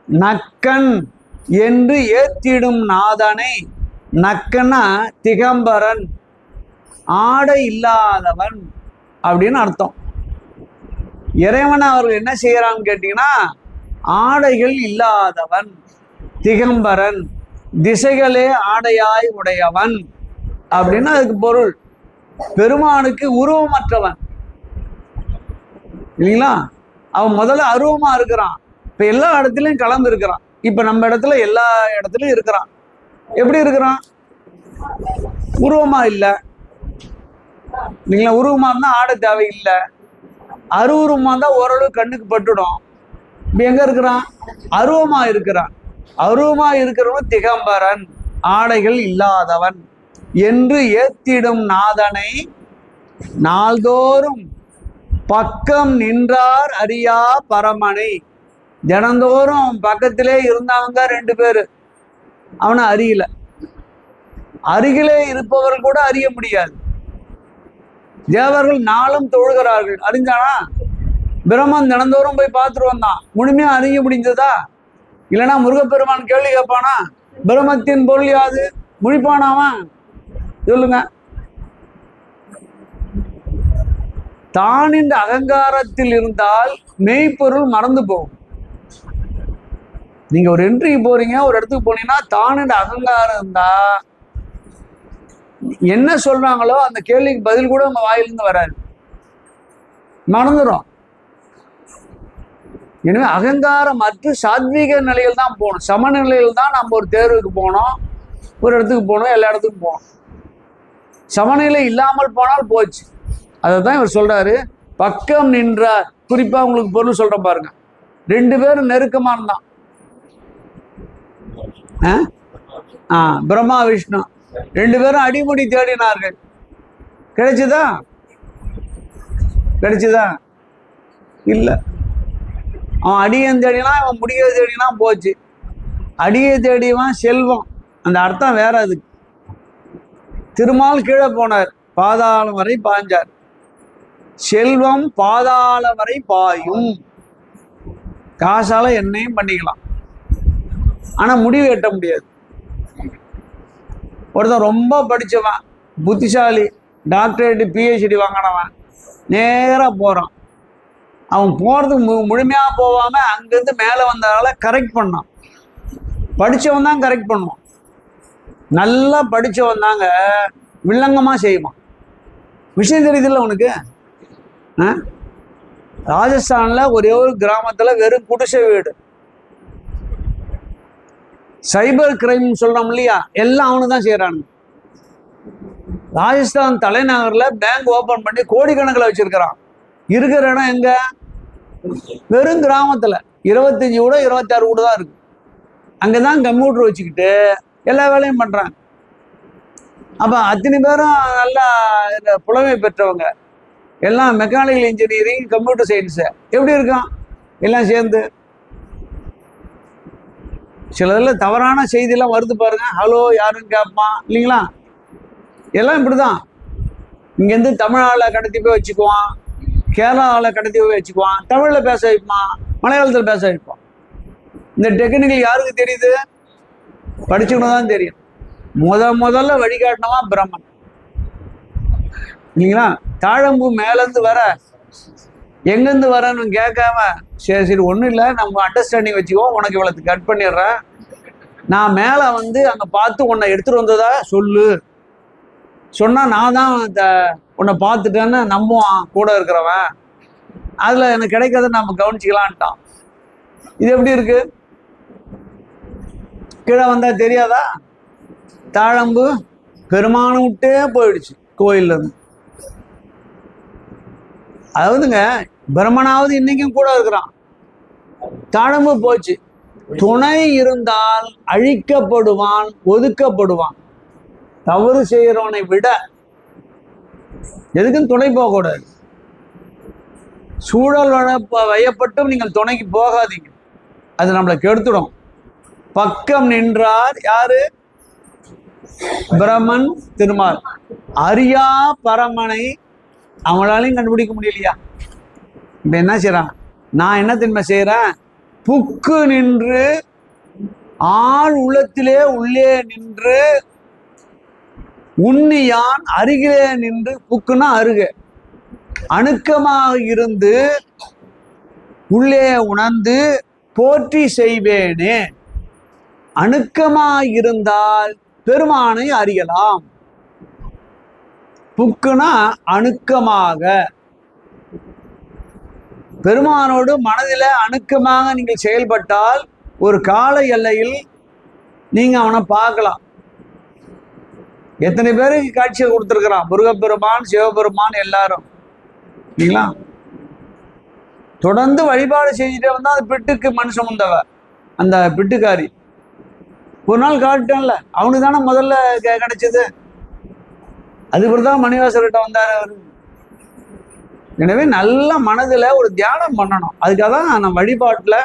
நக்கன் என்று ஏத்திடும் நாதனை. நக்கனா திகம்பரன், ஆடை இல்லாதவன், அப்படின்னு அர்த்தம். இறைவன் அவர்கள் என்ன செய்யறான்னு கேட்டீங்கன்னா, ஆடைகள் இல்லாதவன், திகம்பரன், திசைகளே ஆடையாய் உடையவன் அப்படின்னு அதுக்கு பொருள். பெருமானுக்கு உருவமற்றவன் இல்லைங்களா? அவன் முதல்ல அருவமா இருக்கிறான், இப்ப எல்லா இடத்துலயும் கலந்து இருக்கிறான். இப்ப நம்ம இடத்துல எல்லா இடத்துலயும் இருக்கிறான். எப்படி இருக்கிறான்? உருவமா இல்லை இல்லைங்களா? உருவமா இருந்தா ஆடை தேவையில்லை. அருவுருவமா இருந்தா ஓரளவு கண்ணுக்கு பட்டுடும். இப்ப எங்க இருக்கிறான்? அருவமா இருக்கிறான். அருவமா இருக்கிறவன் திகம்பரன், ஆடைகள் இல்லாதவன் என்று ஏத்திடும் நாதனை நாள்தோறும் பக்கம் நின்றார் அறியா பரமனை. தினந்தோறும் பக்கத்திலே இருந்தவங்க 2 பேரு, அவனை அறியல. அருகிலே இருப்பவர்கள் கூட அறிய முடியாது. தேவர்கள் நாளும் தொழுகிறார்கள், அறிஞ்சானா? பிரம்மன் தினந்தோறும் போய் பார்த்துட்டு வந்தான், முழுமையா அறிய முடிந்ததா? இல்லைன்னா முருகப்பெருமான் கேள்வி கேட்பானா? பிரம்மத்தின் பொருள் யாது? முழிப்பானாவன்? சொல்லுங்க. தான் இந்த அகங்காரத்தில் இருந்தால் மெய்ப்பொருள் மறந்து போகும். நீங்க ஒரு என்ட்ரிக்கு போறீங்க, ஒரு இடத்துக்கு போனீங்கன்னா தான் இந்த அகங்காரம் இருந்தா என்ன சொல்றாங்களோ அந்த கேள்விக்கு பதில் கூட உங்க வாயிலிருந்து வராது, மறந்துடும். எனவே அகங்காரம் மற்ற சாத்வீக நிலையில் தான் போகணும். சமநிலையில் தான் நம்ம ஒரு தேர்வுக்கு போனோம், ஒரு இடத்துக்கு போனோம், எல்லா இடத்துக்கும் போகணும். சமநிலை இல்லாமல் போனால் போச்சு. அதை தான் இவர் சொல்றாரு, பக்கம் நின்றார். குறிப்பா உங்களுக்கு பொருள் சொல்ற பாருங்க. 2 பேரும் நெருக்கமா இருந்தான், பிரம்மா விஷ்ணு 2 பேரும் அடிமுடி தேடினார்கள். கிடைச்சுதா? கிடைச்சுதா? இல்ல. அவன் அடியை தேடினா, அவன் முடிய தேடினா போச்சு. அடியை தேடிவான் செல்வம், அந்த அர்த்தம் வேற. அதுக்கு திருமால் கீழே போனார், பாதாளம் வரை பாய்ஞ்சார். செல்வம் பாதாளம் வரை பாயும். காசால என்னையும் பண்ணிக்கலாம், ஆனா முடிவு எட்ட முடியாது. ஒருத்தன் ரொம்ப படிச்சவன், புத்திசாலி, டாக்டரேட் PhD வாங்கினவன் நேரா போறான். அவன் போறதுக்கு முழுமையா போவாம அங்கிருந்து மேல வந்ததால கரெக்ட் பண்ணான். படிச்சவன் தான் கரெக்ட் பண்ணுவான். நல்லா படிச்சவன் தாங்க வில்லங்கமா செய்வான். விஷயம் தெரியுதுல்ல உனக்கு? ராஜஸ்தான்ல ஒரே ஒரு கிராமத்துல வெறும் குடிசை வீடு, சைபர் கிரைம் சொல்றோம் இல்லையா, எல்லாம் அவனு தான் செய்யறானுங்க. ராஜஸ்தான் தலைநகர்ல பேங்க் ஓபன் பண்ணி கோடிக்கணக்கில் வச்சிருக்கிறான். இருக்கிற இடம் எங்க? வெறும் கிராமத்துல 25 கூட 26 கூட தான் இருக்கு. அங்கதான் கம்ப்யூட்டர் வச்சுக்கிட்டு எல்லா வேலையும் பண்றாங்க. அப்ப அத்தனை பேரும் நல்லா புலமை பெற்றவங்க, எல்லாம் மெக்கானிக்கல் இன்ஜினியரிங், கம்ப்யூட்டர் சயின்ஸ். எப்படி இருக்கான் எல்லாம் சேர்ந்து? சிலதில் தவறான செய்தியெல்லாம் வருது பாருங்க. ஹலோ யாருன்னு கேட்பான் இல்லைங்களா? எல்லாம் இப்படிதான். இங்கேருந்து தமிழால கடத்தி போய் வச்சுக்குவான், கேரளாவில் கடத்தி போய் வச்சுக்குவான், தமிழில் பேச வைப்பான், மலையாளத்தில் பேச வைப்பான். இந்த டெக்னிக்கல் யாருக்கு தெரியுது? படிச்சுக்கணும் தான் தெரியும். முதல்ல வழிகாட்டினவா பிரம்மன் இல்லைங்களா? தாழம்பூ மேலேருந்து வர, எங்கேருந்து வரன்னு கேட்காம, சரி சரி ஒன்றும் இல்லை, நம்ம அண்டர்ஸ்டாண்டிங் வச்சுக்குவோம், உனக்கு இவ்வளவு கட் பண்ணிடுறேன், நான் மேலே வந்து அங்கே பார்த்து உன்னை எடுத்துகிட்டு வந்ததா சொல்லு. சொன்னால் நான் தான் உன்னை பார்த்துட்டேன்னு நம்புவான் கூட இருக்கிறவன். அதில் எனக்கு கிடைக்காத நம்ம கவனிச்சிக்கலான்ட்டான். இது எப்படி இருக்கு? கீழே வந்தா தெரியாதா? தாழம்பு பெருமானை விட்டே போயிடுச்சு கோயில்ல இருந்து. அதாவதுங்க, பிரம்மனாவது இன்னைக்கும் கூட இருக்கிறான், தாழம்பு போச்சு. துணை இருந்தால் அழிக்கப்படுவான், ஒதுக்கப்படுவான். தவறு செய்கிறவனை விட எதுக்கும் துணை போகக்கூடாது. சூழல் வயப்பட்டும் நீங்கள் துணைக்கு போகாதீங்க, அது நம்மளை கெடுத்துடும். பக்கம் நின்றார் யாரு? பிரம்மன் திருமால். அறியா பரமனை அவங்களாலையும் கண்டுபிடிக்க முடியலையா? இப்ப என்ன செய்யறான்? நான் என்ன தின்மை செய்யறேன்? புக்கு நின்று ஆள் உள்ளத்திலே உள்ளே நின்று உண்ணியான் அருகிலே நின்று. புக்குன்னா அருகே, அணுக்கமாக இருந்து உள்ளே உணர்ந்து போற்றி செய்வேனே. அணுக்கமாக இருந்தால் பெருமானை அறியலாம். புக்குனா அணுக்கமாக, பெருமானோடு மனதில் அணுக்கமாக நீங்கள் செயல்பட்டால் ஒரு கால எல்லையில் நீங்க அவனை பார்க்கலாம். எத்தனை பேருக்கு காட்சியை கொடுத்துருக்கிறான் முருகப்பெருமான், சிவபெருமான் எல்லாரும் இல்லைங்களா? தொடர்ந்து வழிபாடு செஞ்சுட்டே வந்தா அந்த பிட்டுக்கு மண் சுமந்தவ அந்த பிட்டுக்காரி ஒரு நாள் காட்டான்ல, அவனுக்கு தானே முதல்ல கிடைச்சது. அதுக்குதான் மணிவாசர்கிட்ட வந்தாரு அவரு. எனவே நல்ல மனதுல ஒரு தியானம் பண்ணணும். அதுக்காக தான் நம்ம வழிபாட்டுல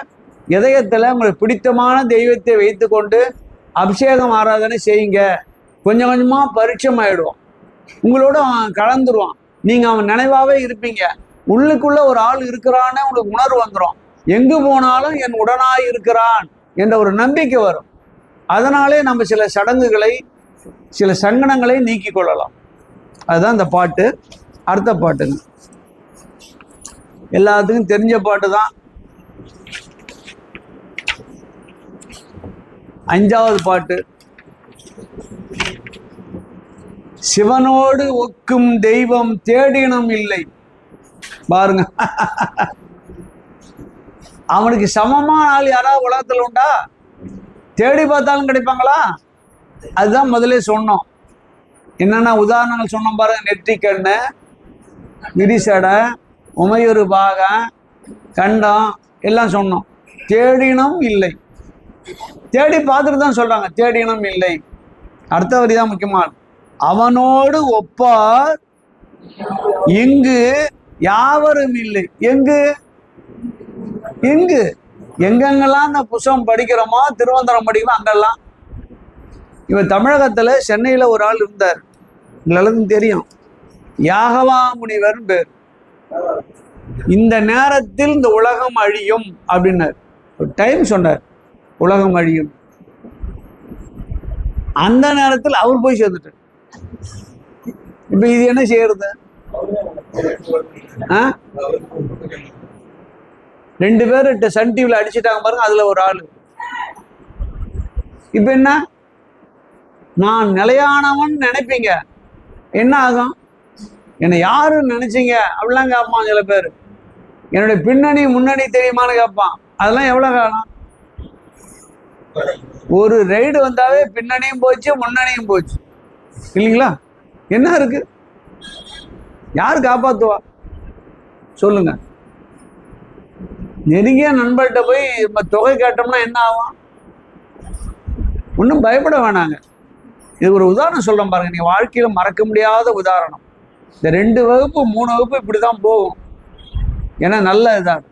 இதயத்துல உங்களுக்கு பிடித்தமான தெய்வத்தை வைத்து கொண்டு அபிஷேகம் ஆராதனை செய்யுங்க. கொஞ்சம் கொஞ்சமா பரிட்சம் ஆயிடுவான், உங்களோட அவன் கலந்துருவான். நீங்க அவன் நினைவாவே இருப்பீங்க. உள்ளுக்குள்ள ஒரு ஆள் இருக்கிறான்னு உங்களுக்கு உணர்வு வந்துடும். எங்கு போனாலும் என் உடனாய் இருக்கிறான் என்ற ஒரு நம்பிக்கை வரும். அதனாலே நம்ம சில சடங்குகளை, சில சங்கடங்களை நீக்கி கொள்ளலாம். அதுதான் இந்த பாட்டு. அடுத்த பாட்டுங்க, எல்லாத்துக்கும் தெரிஞ்ச பாட்டு தான். 5வது பாட்டு. சிவனோடு ஒக்கும் தெய்வம் தேடினம் இல்லை. பாருங்க, அவனுக்கு சமமான ஆள் யாராவது உலகத்தில் உண்டா? தேடி பார்த்தாலும் கிடைப்பாங்களா? அதுதான் முதலே சொன்னோம். என்னென்ன உதாரணங்கள் சொன்னோம் பாருங்க. நெற்றிக்கண்ணு, விரிசடை, உமையொரு பாகம், கண்டம் எல்லாம் சொன்னோம். தேடினம் இல்லை. தேடி பார்த்துட்டு தான் சொல்றாங்க, தேடினம் இல்லை. அடுத்த வரி தான் முக்கியமான. அவனோடு ஒப்பார் இங்கு யாவரும் இல்லை. எங்கு எங்கு எங்கெங்கெல்லாம் அந்த புஸ்தகம் படிக்கிறோமோ, திருவனந்தபுரம் படிக்கிறோமோ அங்கெல்லாம். இவன் தமிழகத்துல சென்னையில ஒரு ஆள் இருந்தார், எல்லாருக்கும் தெரியும், யாகவா முனிவர் பேர். இந்த நேரத்தில் இந்த உலகம் அழியும் அப்படின்னார். ஒரு டைம் சொன்னார், உலகம் அழியும். அந்த நேரத்தில் அவர் போய் சேர்ந்துட்டார். இப்ப இது என்ன செய்யறது? 2 பேர் சன் டிவில அடிச்சுட்டாங்க பாருங்க, அதுல ஒரு ஆளு. இப்ப என்ன, நான் நிலையானவன் நினைப்பீங்க, என்ன ஆகும்? என்னை யாருன்னு நினைச்சீங்க அப்படிலாம் கேட்பான் சில பேர். என்னுடைய பின்னணி முன்னணி தெரியுமான்னு கேட்பான். அதெல்லாம் எவ்வளவு காலம்? ஒரு ரைடு வந்தாவே பின்னணியும் போச்சு, முன்னணியும் போச்சு இல்லைங்களா? என்ன இருக்கு? யார் காப்பாத்துவா சொல்லுங்க? நெருங்கிய நண்பர்கிட்ட போய் தொகை கேட்டோம்னா என்ன ஆகும்? ஒன்றும் பயப்பட வேணாங்க. இது ஒரு உதாரணம் சொல்றேன் பாருங்க, நீ வாழ்க்கையில மறக்க முடியாத உதாரணம். இந்த 2 வகுப்பு 3 வகுப்பு இப்படிதான் போகும். ஏன்னா நல்ல இதாக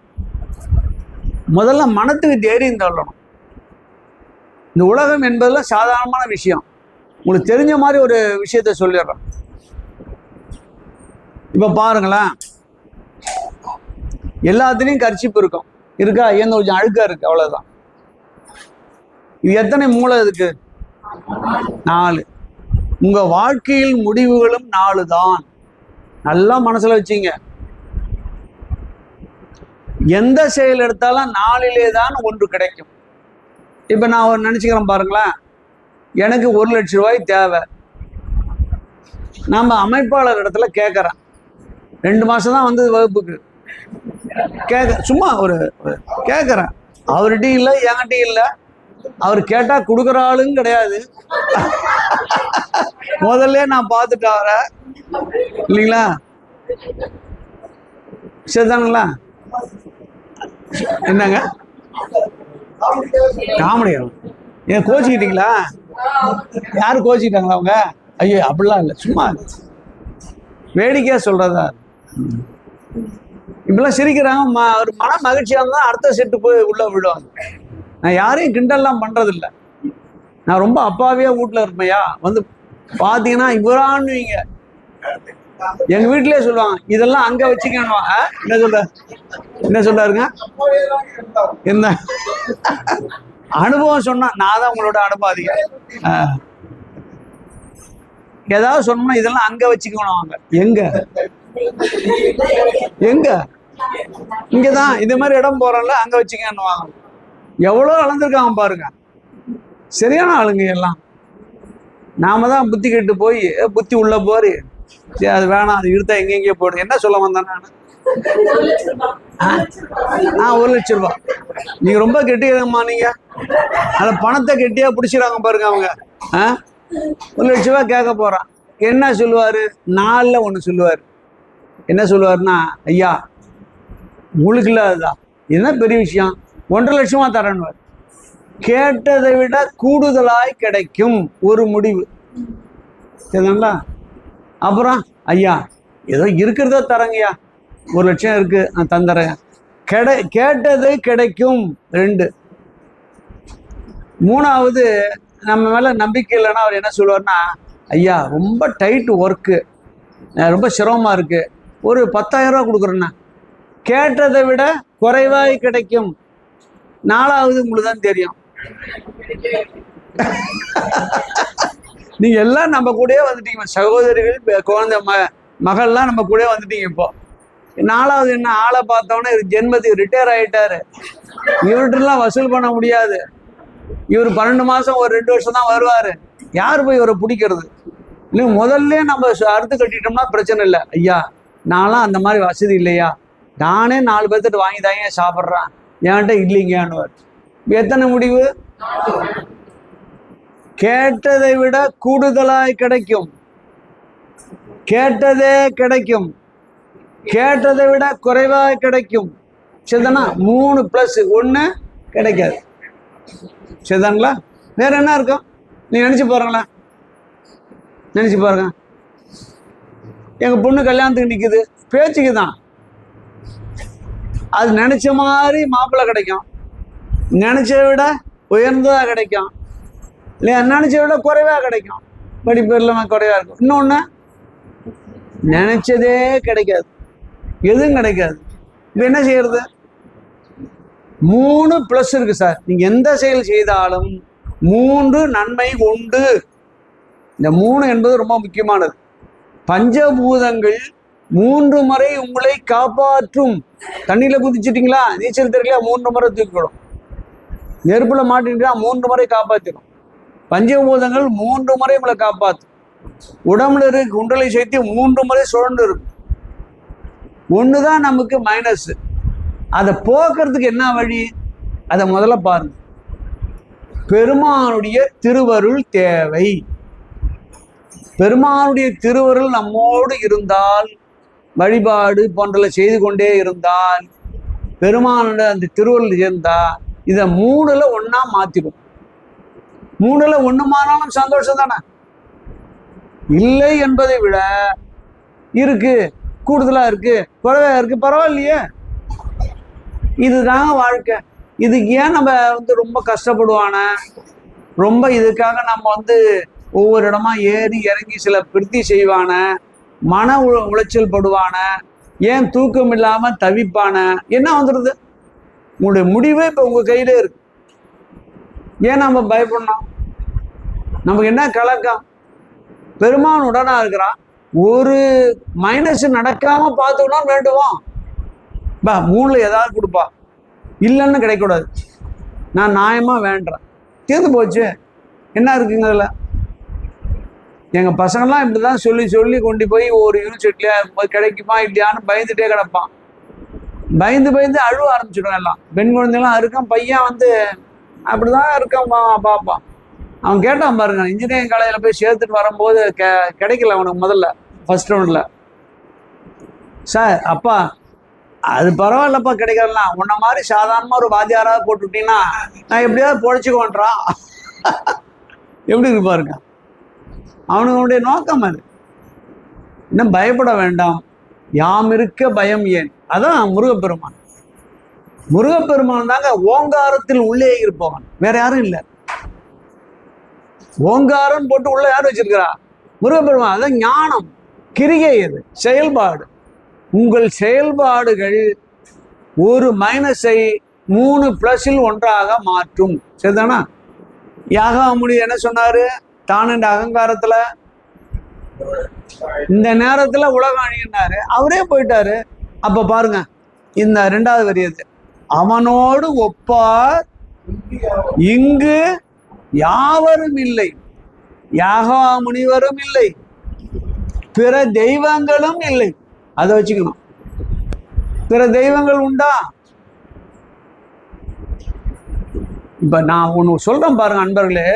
முதல்ல மனத்துக்கு தைரியம் தள்ளணும். இந்த உலகம் என்பதெல்லாம் சாதாரணமான விஷயம். உங்களுக்கு தெரிஞ்ச மாதிரி ஒரு விஷயத்த சொல்லிடுறேன். இப்ப பாருங்களேன், எல்லாத்துலேயும் கர்ச்சிப்பு இருக்கும், இருக்கா? ஏன் கொஞ்சம் அழுக்கா இருக்கு, அவ்வளவுதான். இது எத்தனை மூளை இருக்கு? 4. உங்க வாழ்க்கையில் முடிவுகளும் 4 தான். நல்லா மனசுல வச்சுங்க. எந்த செயல் எடுத்தாலும் 4லே தான் ஒன்று கிடைக்கும். இப்ப நான் ஒரு நினைச்சுக்கிறேன் பாருங்களேன், எனக்கு 1 லட்சம் ரூபாய் தேவை. நாம அமைப்பாளர் இடத்துல கேட்கறேன். 2 மாசம் தான் வந்து வகுப்புக்கு சும்மா ஒரு கேட்கறேன். அவர்கிட்டையும் இல்லை, என்கிட்டையும் இல்லை. அவர் கேட்டா கொடுக்குற ஆளும் கிடையாது. முதல்ல நான் பார்த்துட்டு அவர இல்லைங்களா? சரிதானுங்களா? என்னங்க காமெடி? ஏன் கோச்சிக்கிட்டீங்களா? யாரு கோச்சிக்கிட்டாங்களா அவங்க? ஐயோ அப்படிலாம் இல்லை, சும்மா வேடிக்கையா சொல்றதா. இப்பெல்லாம் சிரிக்கிறாங்க. ஒரு மன மகிழ்ச்சியாக இருந்தால் அடுத்த செட்டு போய் உள்ள விடுவாங்க. நான் யாரையும் கிண்டல்லாம் பண்றது இல்லை. நான் ரொம்ப அப்பாவியா வீட்டுல இருப்பையா வந்து பாத்தீங்கன்னா இவரான்னுவீங்க. எங்க வீட்லயே சொல்லுவாங்க, இதெல்லாம் அங்க வச்சுக்கணும். என்ன சொல்றாருங்க? என்ன அனுபவம் சொன்னா நான் தான் உங்களோட அனுபவம் அதிகம். ஏதாவது சொன்னோம்னா இதெல்லாம் அங்க வச்சுக்கணும். அவங்க எங்க எங்க? இங்கதான் இந்த மாதிரி இடம் போறோம்ல, அங்க வச்சுக்கன்னு வாங்க. எவ்வளவு அளந்திருக்காங்க பாருங்க. சரியான ஆளுங்க எல்லாம். நாம தான் புத்தி கெட்டு போய் புத்தி உள்ள போறி சரி அது வேணாம், அது இழுத்தா எங்கெங்கேயோ போடு. என்ன சொல்ல வந்தேன் நான்? 1,00,000 ரூபாய். நீங்க ரொம்ப கெட்டியம்மா. நீங்க அந்த பணத்தை கெட்டியா பிடிச்சிடாங்க பாருங்க அவங்க. 1,00,000 ரூபாய் கேட்க போறான். என்ன சொல்லுவாரு? 4ல் 1 சொல்லுவாரு. என்ன சொல்லுவாருன்னா, ஐயா உங்களுக்கு இல்லாததான் என்ன பெரிய விஷயம், 1,50,000 லட்சமா தரேன்னு. கேட்டதை விட கூடுதலாய் கிடைக்கும் ஒரு முடிவு. சரிங்களா? அப்புறம் ஐயா ஏதோ இருக்கிறத தரங்கய்யா, 1,00,000 இருக்கு நான் தந்துறேன். கேட்டது கிடைக்கும் 2. 3வது நம்ம மேல நம்பிக்கை இல்லைன்னா அவர் என்ன சொல்லுவார்னா, ஐயா ரொம்ப டைட் ஒர்க்கு, ரொம்ப சிரமமா இருக்கு, ஒரு 10,000 ரூபா கொடுக்குறேண்ணா. கேட்டதை விட குறைவாய் கிடைக்கும். 4வது உங்களுக்கு தான் தெரியும். நீங்க எல்லாம் நம்ம கூடயே வந்துட்டீங்க. சகோதரிகள், குழந்தை, மகள்லாம் நம்ம கூடயே வந்துட்டீங்க. இப்போ 4வது என்ன, ஆளை பார்த்தோன்னே ஜென்மத்துக்கு ரிட்டையர் ஆயிட்டாரு, இவர்கிட்டலாம் வசூல் பண்ண முடியாது, இவர் 12 மாசம் ஒரு 2 வருஷம் தான் வருவாரு, யார் போய் இவரை பிடிக்கிறது? இல்லை முதல்ல நம்ம அறுத்து கட்டிட்டோம்னா பிரச்சனை இல்லை. ஐயா நான்லாம் அந்த மாதிரி வசதி இல்லையா, நானே 4 பேர்த்துட்டு வாங்கி தாங்க சாப்பிட்றேன், என்கிட்ட இல்லைங்கன்னு. எத்தனை முடிவு? கேட்டதை விட கூடுதலாய் கிடைக்கும், கேட்டதே கிடைக்கும், கேட்டதை விட குறைவாய் கிடைக்கும். சரிதானா? 3 + 1 கிடைக்காது. சரிதாங்களா? வேற என்ன இருக்கும்? நீ நினைச்சு பாருங்களா, நினைச்சு பாருங்க. எங்க பொண்ணு கல்யாணத்துக்கு நிக்குது, பேச்சுக்கு தான். அது நினைச்ச மாதிரி மாப்பிள்ளை கிடைக்கும், நினைச்சதை விட உயர்ந்ததா கிடைக்கும், இல்லையா நினைச்சதை விட குறைவா கிடைக்கும், படிப்பு இல்லாம குறைவா இருக்கும். இன்னொன்னு நினைச்சதே கிடைக்காது, எதுவும் கிடைக்காது. இப்ப என்ன செய்யறது? 3 + இருக்கு சார். நீங்க எந்த செயல் செய்தாலும் 3 நன்மை உண்டு. இந்த 3 என்பது ரொம்ப முக்கியமானது. பஞ்சபூதங்கள் 3 முறை உங்களை காப்பாற்றும். தண்ணியில குதிச்சிட்டீங்களா, நீச்சல் தெரியல, 3 முறை தூக்கிடும். நெருப்புல மாட்டிட்டா 3 முறை காப்பாற்றிடும். பஞ்சபூதங்கள் 3 முறை உங்களை காப்பாற்றும். உடம்புல இருக்கு குண்டலை சேர்த்து 3 முறை சுழண்டு இருக்கும். 1 தான் நமக்கு மைனஸ். அதை போக்குறதுக்கு என்ன வழி? அதை முதல்ல பாருங்க. பெருமானுடைய திருவருள் தேவை. பெருமானுடைய திருவருள் நம்மோடு இருந்தால், வழிபாடு போன்றல செய்து கொண்டே இருந்தால், பெருமானோட அந்த திருவருள் இருந்தா இதை 3ல் 1 மாத்திடும். 3ல் 1 மாறினாலும் சந்தோஷம் தானே. இல்லை என்பதை விட இருக்கு, கூடுதலா இருக்கு, குறைவா இருக்கு, பரவாயில்லையே. இதுதாங்க வாழ்க்கை. இதுக்கு ஏன் நம்ம ரொம்ப கஷ்டப்படுவான, ரொம்ப இதுக்காக நம்ம ஒவ்வொரு இடமா ஏறி இறங்கி சில பிரித்தி செய்வான, மன உளைச்சல் படுவான, ஏன் தூக்கம் இல்லாம தவிப்பான? என்ன வந்துடுது? உங்களுடைய முடிவே இப்ப உங்க கையிலே இருக்கு. ஏன் நம்ம பயப்படணும்? நமக்கு என்ன கலக்கம்? பெருமான் உடனா இருக்கிறான். ஒரு மைனஸ் நடக்காம பார்த்துக்கணும் வேண்டுவோம். 3ல் ஏதாவது கொடுப்பா, இல்லைன்னு கிடைக்கூடாது. நான் நியாயமா வேண்டேன், தீர்ந்து போச்சு. என்ன இருக்குங்க அதில்? எங்க பசங்கள்லாம் இப்படிதான் சொல்லி சொல்லி கொண்டு போய் ஒரு யூனிவர்சிட்டியில கிடைக்குமா இல்லையான்னு பயந்துட்டே கிடப்பான். பயந்து பயந்து அழுவ ஆரம்பிச்சிடும் எல்லாம். பெண் குழந்தைலாம் இருக்கான், பையன் அப்படிதான் இருக்கான் பாப்பான். அவன் கேட்டான் பாருங்க, இன்ஜினியரிங் காலேஜில் போய் சேர்த்துட்டு வரும்போது கிடைக்கல அவனுக்கு முதல்ல ஃபர்ஸ்ட் ரவுண்டில். சார் அப்பா அது பரவாயில்லப்பா கிடைக்கலாம், உன்ன மாதிரி சாதாரணமாக ஒரு வாத்தியாராக போட்டுவிட்டீங்கன்னா நான் எப்படியாவது பொழைச்சிக்குவேன்றான். எப்படி இருக்கு பாருங்க. அவனுடைய நோக்கம் அது. இன்னும் பயப்பட வேண்டாம், யாம் இருக்க பயம் ஏன். அதான் முருகப்பெருமான். முருகப்பெருமான் தாங்க ஓங்காரத்தில் உள்ளே இருப்பவன், வேற யாரும் இல்லை. ஓங்காரம் போட்டு உள்ள யார் வச்சிருக்கிறா? முருகப்பெருமான். அதான் ஞானம், கிரிகை, அது செயல்பாடு. உங்கள் செயல்பாடுகள் ஒரு மைனஸை 3 + 1 மாற்றும். சரிதானா? யாகாமுடி என்ன சொன்னாரு? தான் என்ற அகங்காரத்துல இந்த நேரத்துல உலகம் அழியினாரு, அவரே போயிட்டாரு. அப்ப பாருங்க இந்த 2வது வரி அது, அவனோடு ஒப்பார் இங்கு யாவரும் இல்லை, யாகா முனிவரும் இல்லை, பிற தெய்வங்களும் இல்லை. அதை வச்சுக்கணும். பிற தெய்வங்கள் உண்டா? இப்ப நான் ஒண்ணு சொல்றேன் பாருங்க அன்பர்களே,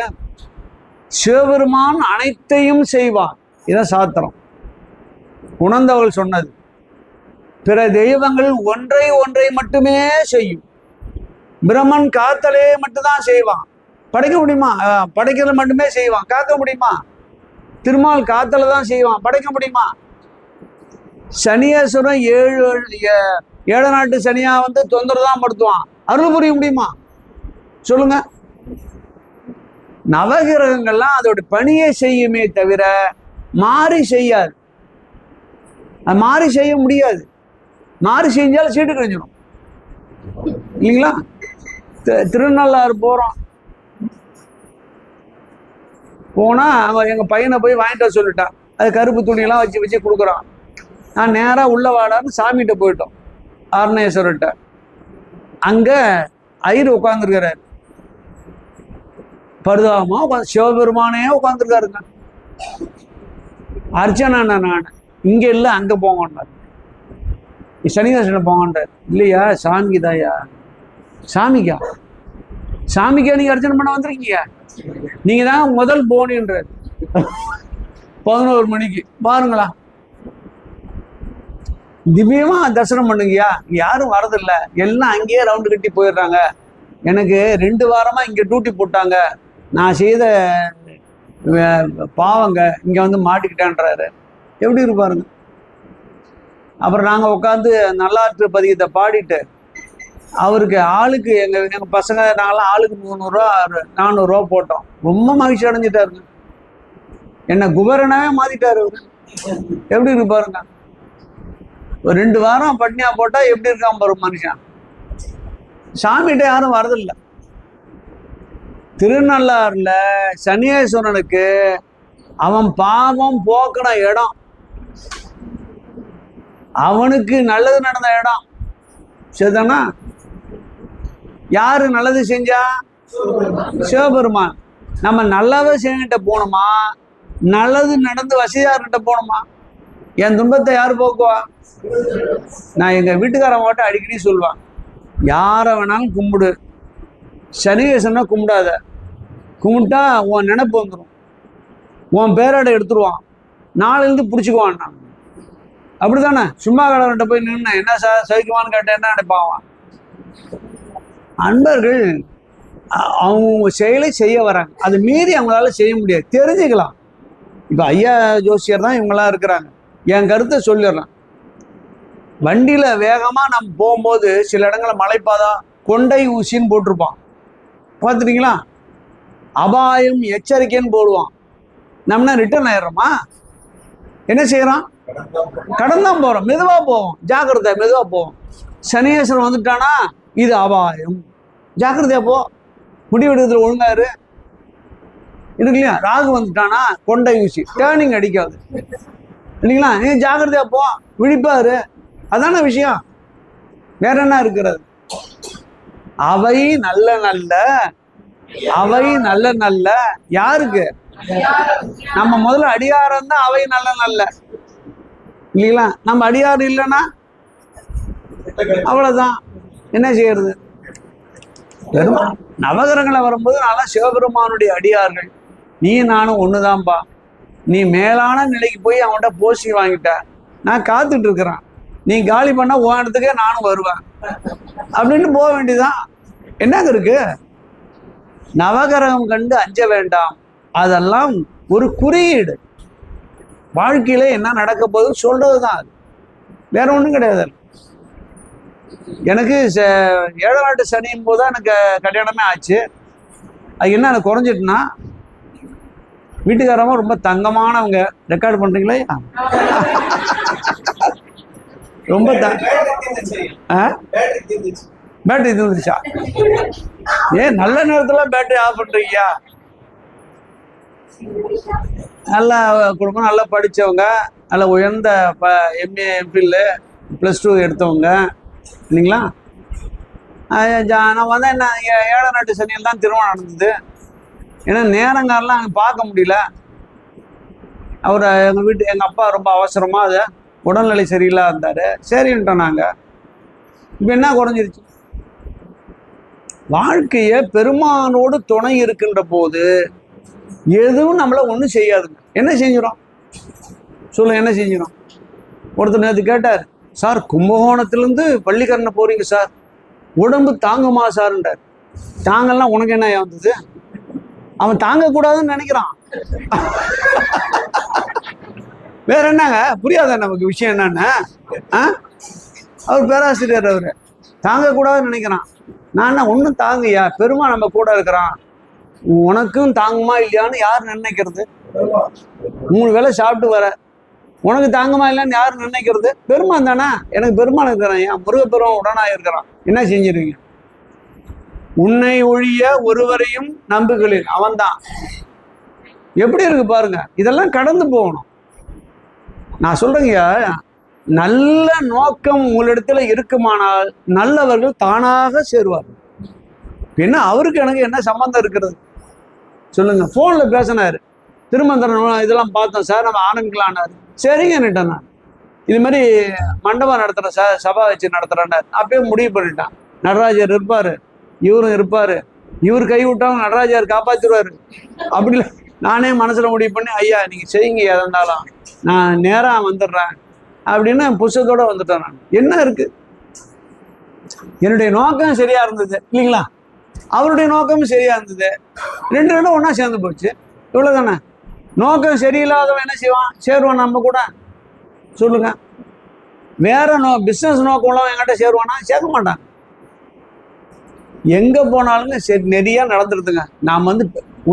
சிவபெருமான் அனைத்தையும் செய்வான். இதான் சாத்திரம், உணர்ந்தவர்கள் சொன்னது. பிற தெய்வங்கள் ஒன்றை ஒன்றை மட்டுமே செய்யும். பிரம்மன் காத்தலே மட்டும்தான் செய்வான். படைக்க முடியுமா? படைக்கிறது மட்டுமே செய்வான். காக்க முடியுமா? திருமால் காத்தல தான் செய்வான். படைக்க முடியுமா? சனியேஸ்வரன் ஏழு நாட்டு சனியா வந்து தொந்தரவு தான் படுத்துவான். அருள் புரிய முடியுமா? சொல்லுங்க. நவகிரகங்கள்லாம் அதோட பணியை செய்யுமே தவிர மாறி செய்யாது. அது மாறி செய்ய முடியாது. மாறி செஞ்சாலும் சீட்டு கழிஞ்சிடும் இல்லைங்களா? திருநள்ளாறு போறோம், போனா அவன் எங்க பையனை போய் வாங்கிட்டு வர சொல்லிட்டான். அது கருப்பு துணியெல்லாம் வச்சு வச்சு கொடுக்குறான். நான் நேரா உள்ள வாடான்னு சாமிகிட்ட போயிட்டோம், அருணேஸ்வரர்கிட்ட. அங்க ஐயர் உட்காந்துருக்கிறாரு, பரிதாபமா உட்காந்து சிவபெருமானே உட்காந்துருக்காருங்க. அர்ச்சனா நான் இங்க இல்லை அங்க போங்கன்னாரு. சனிதாசன போங்கன்றார். இல்லையா சாமிக்கு தாயா. சாமிக்கா? சாமிக்கா நீங்க அர்ச்சனை பண்ண வந்திருக்கீங்க? நீங்க தான் முதல் போனின்றார் 11 மணிக்கு. பாருங்களா, திவ்யமா தரிசனம் பண்ணுங்கயா. யாரும் வரதில்லை, எல்லாம் அங்கேயே ரவுண்டு கட்டி போயிடுறாங்க. எனக்கு 2 வாரமா இங்க டியூட்டி போட்டாங்க, நான் செய்த பாவங்க இங்க வந்து மாட்டிக்கிட்டான்றாரு. எப்படி இருப்பாருங்க? அப்புறம் நாங்க உட்காந்து நல்லாற்று பதிகத்தை பாடிட்டு அவருக்கு ஆளுக்கு எங்க பசங்க நாங்களாம் ஆளுக்கு 300 ரூபா 400 ரூபா போட்டோம். ரொம்ப மகிழ்ச்சி அடைஞ்சிட்டாருங்க. என்ன குபேரனாவே மாத்திட்டாரு அவரு. எப்படி இருக்கு பாருங்க. ஒரு 2 வாரம் பட்னியா போட்டா எப்படி இருக்கான் பாரு மனுஷன். சாமிகிட்ட யாரும் வரதில்லை. திருநள்ளாறுல சனீஸ்வரனுக்கு அவன் பாவம் போக்கின இடம், அவனுக்கு நல்லது நடந்த இடம். சரிதானா? யாரு நல்லது செஞ்சா? சிவபெருமான். நம்ம நல்லதை செஞ்சுட்ட போனோமா, நல்லது நடந்து வசதியார்கிட்ட போனோமா? என் துன்பத்தை யாரு போக்குவா? நான் எங்க வீட்டுக்காரன் மட்டும் அடிக்கடி சொல்லுவான், யாரை வேணாலும் கும்பிடு, சனீஸ்வரனை கும்பிடாத. கும்பிட்டா உன் நினைப்பு வந்துடும், உன் பேரோட எடுத்துருவான், நாளிலிருந்து பிடிச்சிக்குவான். நான் அப்படித்தானே? சும்மா கடவுள்கிட்ட போய் நின்று என்ன சகிக்குவான்னு கேட்டேன், என்ன நினைப்பான்? அன்பர்கள் அவங்க செயலை செய்ய வராங்க, அது மீறி அவங்களால செய்ய முடியாது. தெரிஞ்சுக்கலாம். இப்போ ஐயா ஜோசியர் தான் இவங்களாம் இருக்கிறாங்க. என் கருத்தை சொல்லிடுறேன். வண்டியில வேகமா நம்ம போகும்போது சில இடங்கள மலைப்பாதம் கொண்டை ஊசின்னு போட்டிருப்பான், பார்த்துட்டீங்களா? அபாயம் எச்சரிக்கைன்னு போடுவான். நம்ம ரிட்டர்ன் ஆயிடுறோமா? என்ன செய்யறோம்? கடந்தான் போறோம், மெதுவா போவோம், ஜாக்கிரதை, மெதுவா போவோம். சனீஸ்வரன் வந்துட்டானா இது அபாயம், ஜாக்கிரதையா போ, முடிவெடுக்கிறதுல ஒழுங்காரு இருக்கு இல்லையா? ராகு வந்துட்டானா கொண்டை ஊசி, டேர்னிங் அடிக்காது இல்லைங்களா? நீ ஜாக்கிரதையா போ, விழிப்பாரு. அதான விஷயம், வேற என்ன இருக்கிறது? அவை நல்ல நல்ல, அவை நல்ல நல்ல யாருக்கு? நம்ம முதல்ல அடியாரம் தான் அவை நல்ல நல்ல இல்லைங்களா? நம்ம அடியாரம் இல்லைன்னா அவ்வளவுதான். என்ன செய்யறது? வெறும் நவகிரகங்களை வரும்போது நல்லா சிவபெருமானுடைய அடியார்கள். நீ நானும் ஒண்ணுதான்பா. நீ மேலான நிலைக்கு போய் அவன்கிட்ட போசி வாங்கிட்ட, நான் காத்துட்டு இருக்கிறேன். நீ காலி பண்ண உன் இடத்துக்கே நானும் வருவேன் அப்படின்னு போக வேண்டியதான். என்னங்க இருக்கு? நவகிரகம் கண்டு அஞ்ச வேண்டாம். அதெல்லாம் ஒரு குறியீடு. வாழ்க்கையில என்ன நடக்க போகுதுன்னு சொல்றதுதான் அது, வேற ஒண்ணும் கிடையாது. எனக்கு 7 நாட்டு சனியும் போதுதான் எனக்கு கல்யாணமே ஆச்சு. அது என்ன எனக்கு குறைஞ்சிட்டுனா, வீட்டுக்காரமா ரொம்ப தங்கமானவங்க. ரெக்கார்டு பண்றீங்களா? ரொம்ப பேட்டரி தீர்ந்துச்சா? ஏன் நல்ல நேரத்துல பேட்டரி ஆஃப் பண்றீங்க? நல்ல குடும்பம், நல்லா படித்தவங்க, நல்ல உயர்ந்த எம்ஏ எம்பில்லு +2 எடுத்தவங்க இல்லைங்களா. நான் வந்தேன், என்ன 7 நாட்டு சனியில் தான் திருமணம் நடந்தது. ஏன்னா நேரங்காரெலாம் அங்கே பார்க்க முடியல. அவர் எங்கள் அப்பா ரொம்ப அவசரமாக அது உடல்நிலை சரியில்லாத இருந்தார். சரின்ட்டோம் நாங்கள். இப்போ என்ன குறைஞ்சிருச்சு? வாழ்க்கையை பெருமானோடு துணை இருக்கின்ற போது எதுவும் நம்மளை ஒன்றும் செய்யாதுங்க. என்ன செஞ்சிடும் சொல்லுங்க, என்ன செஞ்சிடும்? ஒருத்தர் நேற்று கேட்டார், சார் கும்பகோணத்துலேருந்து பள்ளிக்கரணை போறீங்க சார், உடம்பு தாங்குமா சார்ன்றார். தாங்கலாம் உனக்கு என்ன வந்தது? அவன் தாங்கக்கூடாதுன்னு நினைக்கிறான். வேற என்னங்க புரியாத நமக்கு விஷயம் என்னன்னு? அவர் பேராசிரியர், அவர் தாங்கக்கூடாதுன்னு நினைக்கிறான். நான் என்ன ஒன்றும் தாங்கய்யா, பெருமா நம்ம கூட இருக்கிறான், உனக்கும் தாங்குமா இல்லையான்னு யார் நிர்ணயிக்கிறது? 3 வேளை சாப்பிட்டு வர, உனக்கு தாங்குமா இல்லைன்னு யார் நிர்ணயிக்கிறது? பெருமான் தானே. எனக்கு பெருமான் இருக்கிறான், ஏன் முருகப்பெருமான் உடனாக இருக்கிறான். என்ன செஞ்சிருவீங்க? உன்னை ஒழிய ஒருவரையும் நம்புகளில் அவன் தான். எப்படி இருக்கு பாருங்க. இதெல்லாம் கடந்து போகணும். நான் சொல்றேங்க, நல்ல நோக்கம் உங்களிடத்துல இருக்குமானால் நல்லவர்கள் தானாக சேருவார்கள். என்ன அவருக்கு எனக்கு என்ன சம்பந்தம் இருக்கிறது சொல்லுங்க? போன்ல பேசினாரு, திருமந்திரம் இதெல்லாம் பார்த்தோம் சார், நம்ம ஆரம்பிக்கலான்னாரு. சரிங்கன்னுட்டேன் நான். இது மாதிரி மண்டபம் நடத்துறேன் சார், சபா வச்சு நடத்துறேன்னாரு. அப்பயே முடிவு பண்ணிட்டான், நடராஜர் இருப்பாரு, இவரும் இருப்பாரு, இவர் கை விட்டாலும் நடராஜர் காப்பாத்திடுவாரு. அப்படி இல்லை, நானே மனசுல முடிவு பண்ணி, ஐயா நீங்க செய்யுங்க, எதா இருந்தாலும் நான் நேரா வந்துடுறேன் அப்படின்னு புஸ்தத்தோட வந்துட்டேன் நான். என்ன இருக்கு? என்னுடைய நோக்கம் சரியா இருந்தது இல்லைங்களா, அவருடைய நோக்கமும் சரியா இருந்தது. 2 ஒன்னா சேர்ந்து போச்சு. இவ்வளவுதானே. நோக்கம் சரியில்லாதவன் என்ன செய்வான்? சேருவான் நம்ம கூட? சொல்லுங்க. வேற பிசினஸ் நோக்கம் உள்ளவன் என்கிட்ட சேருவானா? சேர்க்க மாட்டான். எங்க போனாலுங்க சரி நிறைய நடந்துருதுங்க. நாம்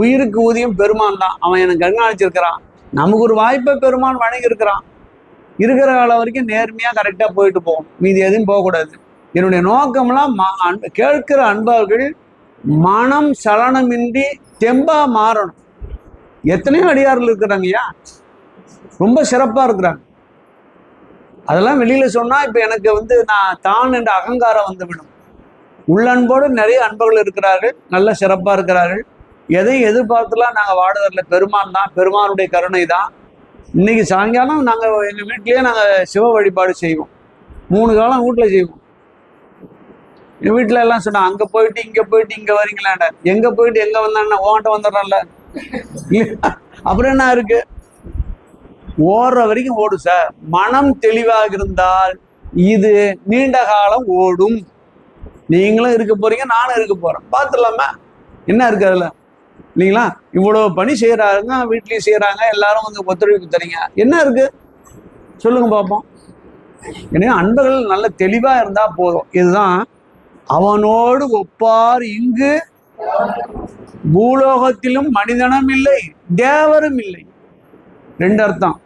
உயிருக்கு ஊதியம் பெருமான் தான். அவன் எனக்கு கண்காணிச்சிருக்கிறான். நமக்கு ஒரு வாய்ப்பை பெருமான் வழங்கி இருக்கிறான். இருக்கிற காலம் வரைக்கும் நேர்மையா கரெக்டா போயிட்டு போகும், மீதி எதுவும் போகக்கூடாது. என்னுடைய நோக்கம்லாம் கேட்கிற அன்பர்கள் மனம் சலனமின்றி தெம்பா மாறணும். எத்தனையோ அடியார்கள் இருக்கிறாங்கய்யா, ரொம்ப சிறப்பா இருக்கிறாங்க. அதெல்லாம் வெளியில சொன்னா இப்ப எனக்கு நான் தான் என்ற அகங்காரம் வந்துவிடும். உள்ளன்போடு நிறைய அன்பர்கள் இருக்கிறார்கள், நல்ல சிறப்பா இருக்கிறார்கள். எதையும் எதிர்பார்த்துலாம் நாங்கள் வாடுறதில்ல. பெருமான் தான், பெருமானுடைய கருணை தான். இன்னைக்கு சாயங்காலம் நாங்கள் எங்கள் வீட்லேயே நாங்கள் சிவ வழிபாடு செய்வோம். 3 காலம் வீட்டில் செய்வோம். எங்கள் வீட்டில் எல்லாம் சொன்னா, அங்கே போயிட்டு இங்கே போயிட்டு இங்கே வரீங்களாண்ட, எங்கே போயிட்டு எங்கே வந்தான்னா ஓன்ட்ட வந்துடுறோம்ல. அப்புறம் என்ன இருக்கு? ஓடுற வரைக்கும் ஓடும் சார். மனம் தெளிவாக இருந்தால் இது நீண்ட காலம் ஓடும். நீங்களும் இருக்க போறீங்க, நானும் இருக்க போறேன். பார்த்துடலாமா என்ன இருக்கு அதுல இல்லைங்களா? இவ்வளவு பணி செய்யறாங்க, வீட்லயும் செய்யறாங்க, எல்லாரும் ஒத்துழைப்பு தரீங்க, என்ன இருக்கு சொல்லுங்க பார்ப்போம். எனவே அன்பர்கள் நல்ல தெளிவா இருந்தா போதும். இதுதான் அவனோடு ஒப்பார் இங்கு பூலோகத்திலும் மனிதனும் இல்லை, தேவரும் இல்லை. 2 அர்த்தம்.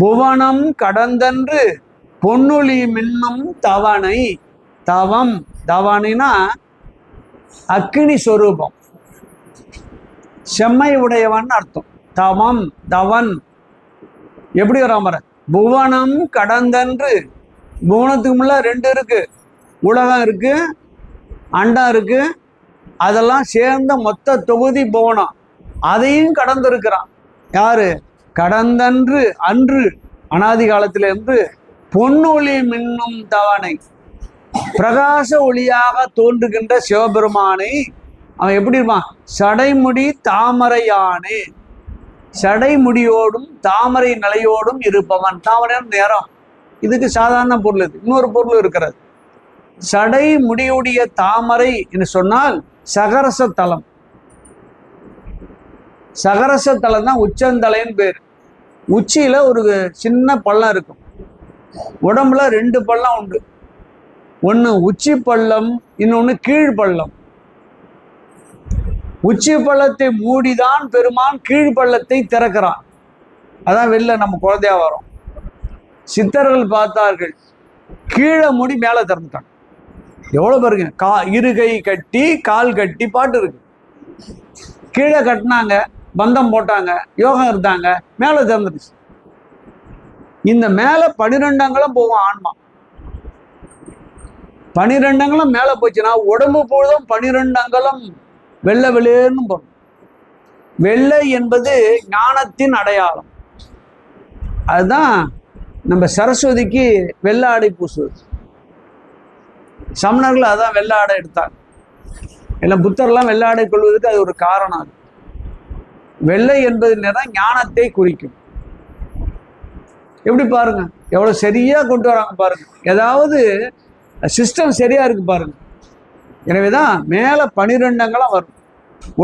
புவனம் கடந்தன்று பொன்னொழி மின்னும் தவணை. தவம், தவணினா அக்னி ஸ்வரூபம், செம்மை உடையவன் அர்த்தம். தவம், தவன் எப்படி வராம? புவனம் கடந்தன்று. புவனத்துக்கு முள்ள 2 இருக்கு, உலகம் இருக்கு, அண்டம் இருக்கு. அதெல்லாம் சேர்ந்த மொத்த தொகுதி புவனம். அதையும் கடந்திருக்கிறான். யாரு? கடந்தன்று, அன்று அனாதி காலத்திலிருந்து பொன்னொழி மின்னும் தவணை, பிரகாச ஒளியாக தோன்றுகின்ற சிவபெருமானை அவன் எப்படி இருப்பான்? சடைமுடி தாமரையானே. சடைமுடியோடும் தாமரை நிலையோடும் இருப்பவன். தாமரை நேரம், இதுக்கு சாதாரண பொருள். இது இன்னொரு பொருள் இருக்கிறது. சடை முடியுடைய தாமரை என்று சொன்னால் சகரச தலம். சகரச தலம் தான் உச்சந்தலைன்னு பேர். உச்சியில ஒரு சின்ன பள்ளம் இருக்கும். உடம்புல 2 பள்ளம் உண்டு. ஒன்று உச்சி பள்ளம், இன்னொன்று கீழ்பள்ளம். உச்சி பள்ளத்தை மூடிதான் பெருமான் கீழ்பள்ளத்தை திறக்கிறான். அதான் வெளில நம்ம குழந்தையா வரோம். சித்தர்கள் பார்த்தார்கள், கீழே மூடி மேலே திறந்துட்டாங்க. எவ்வளவு பாருங்க, இருகை கட்டி கால் கட்டி பாட்டு இருக்கு. கீழே கட்டினாங்க, பந்தம் போட்டாங்க, யோகம் இருந்தாங்க, மேலே திறந்துருச்சு. இந்த மேலே 12 அங்குலம் போகும் ஆன்மா. 12 அங்குலம் மேலே போச்சுன்னா உடம்பு பொழுதும் 12 அங்குலம் வெள்ளை வெளியேன்னு போகும். வெள்ளை என்பது ஞானத்தின் அடையாளம். அதுதான் நம்ம சரஸ்வதிக்கு வெள்ளை ஆடை பூசுவது. சமணர்கள் அதான் வெள்ளை ஆடை எடுத்தாங்க. எல்லாம் புத்தர்லாம் வெள்ளை ஆடை கொள்வதற்கு அது ஒரு காரணம். அது வெள்ளை என்பது நிறம் ஞானத்தை குறிக்கும். எப்படி பாருங்க, எவ்வளவு சரியா கொண்டு வராங்க பாருங்க. ஏதாவது சிஸ்டம் சரியா இருக்கு பாருங்க. எனவேதான் மேல 12 அங்குலம் வரும்.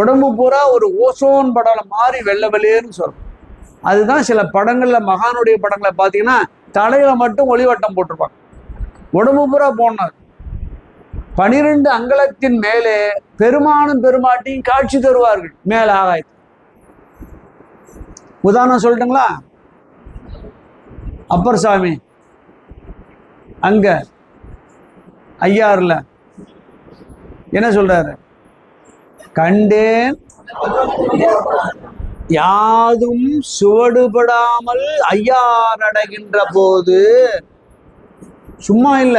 உடம்பு பூரா ஒரு ஓசோன் படம் மாதிரி வெள்ளை வெளியேன்னு சொல்றோம். அதுதான் சில படங்கள்ல, மகானுடைய படங்களை பார்த்தீங்கன்னா தலையில மட்டும் ஒளிவட்டம் போட்டிருப்பாங்க, உடம்பு பூரா போனார். 12 அங்குலத்தின் மேலே பெருமானும் பெருமாட்டியும் காட்சி தருவார்கள் மேல ஆகாயத்து. உதாரணம் சொல்லட்டுங்களா? அப்பர் சாமி அங்க ஐயாறுல என்ன சொல்றாரு? கண்டேன் யாதும் சுவடுபடாமல் ஐயார் அடைகின்ற போது. சும்மா இல்ல,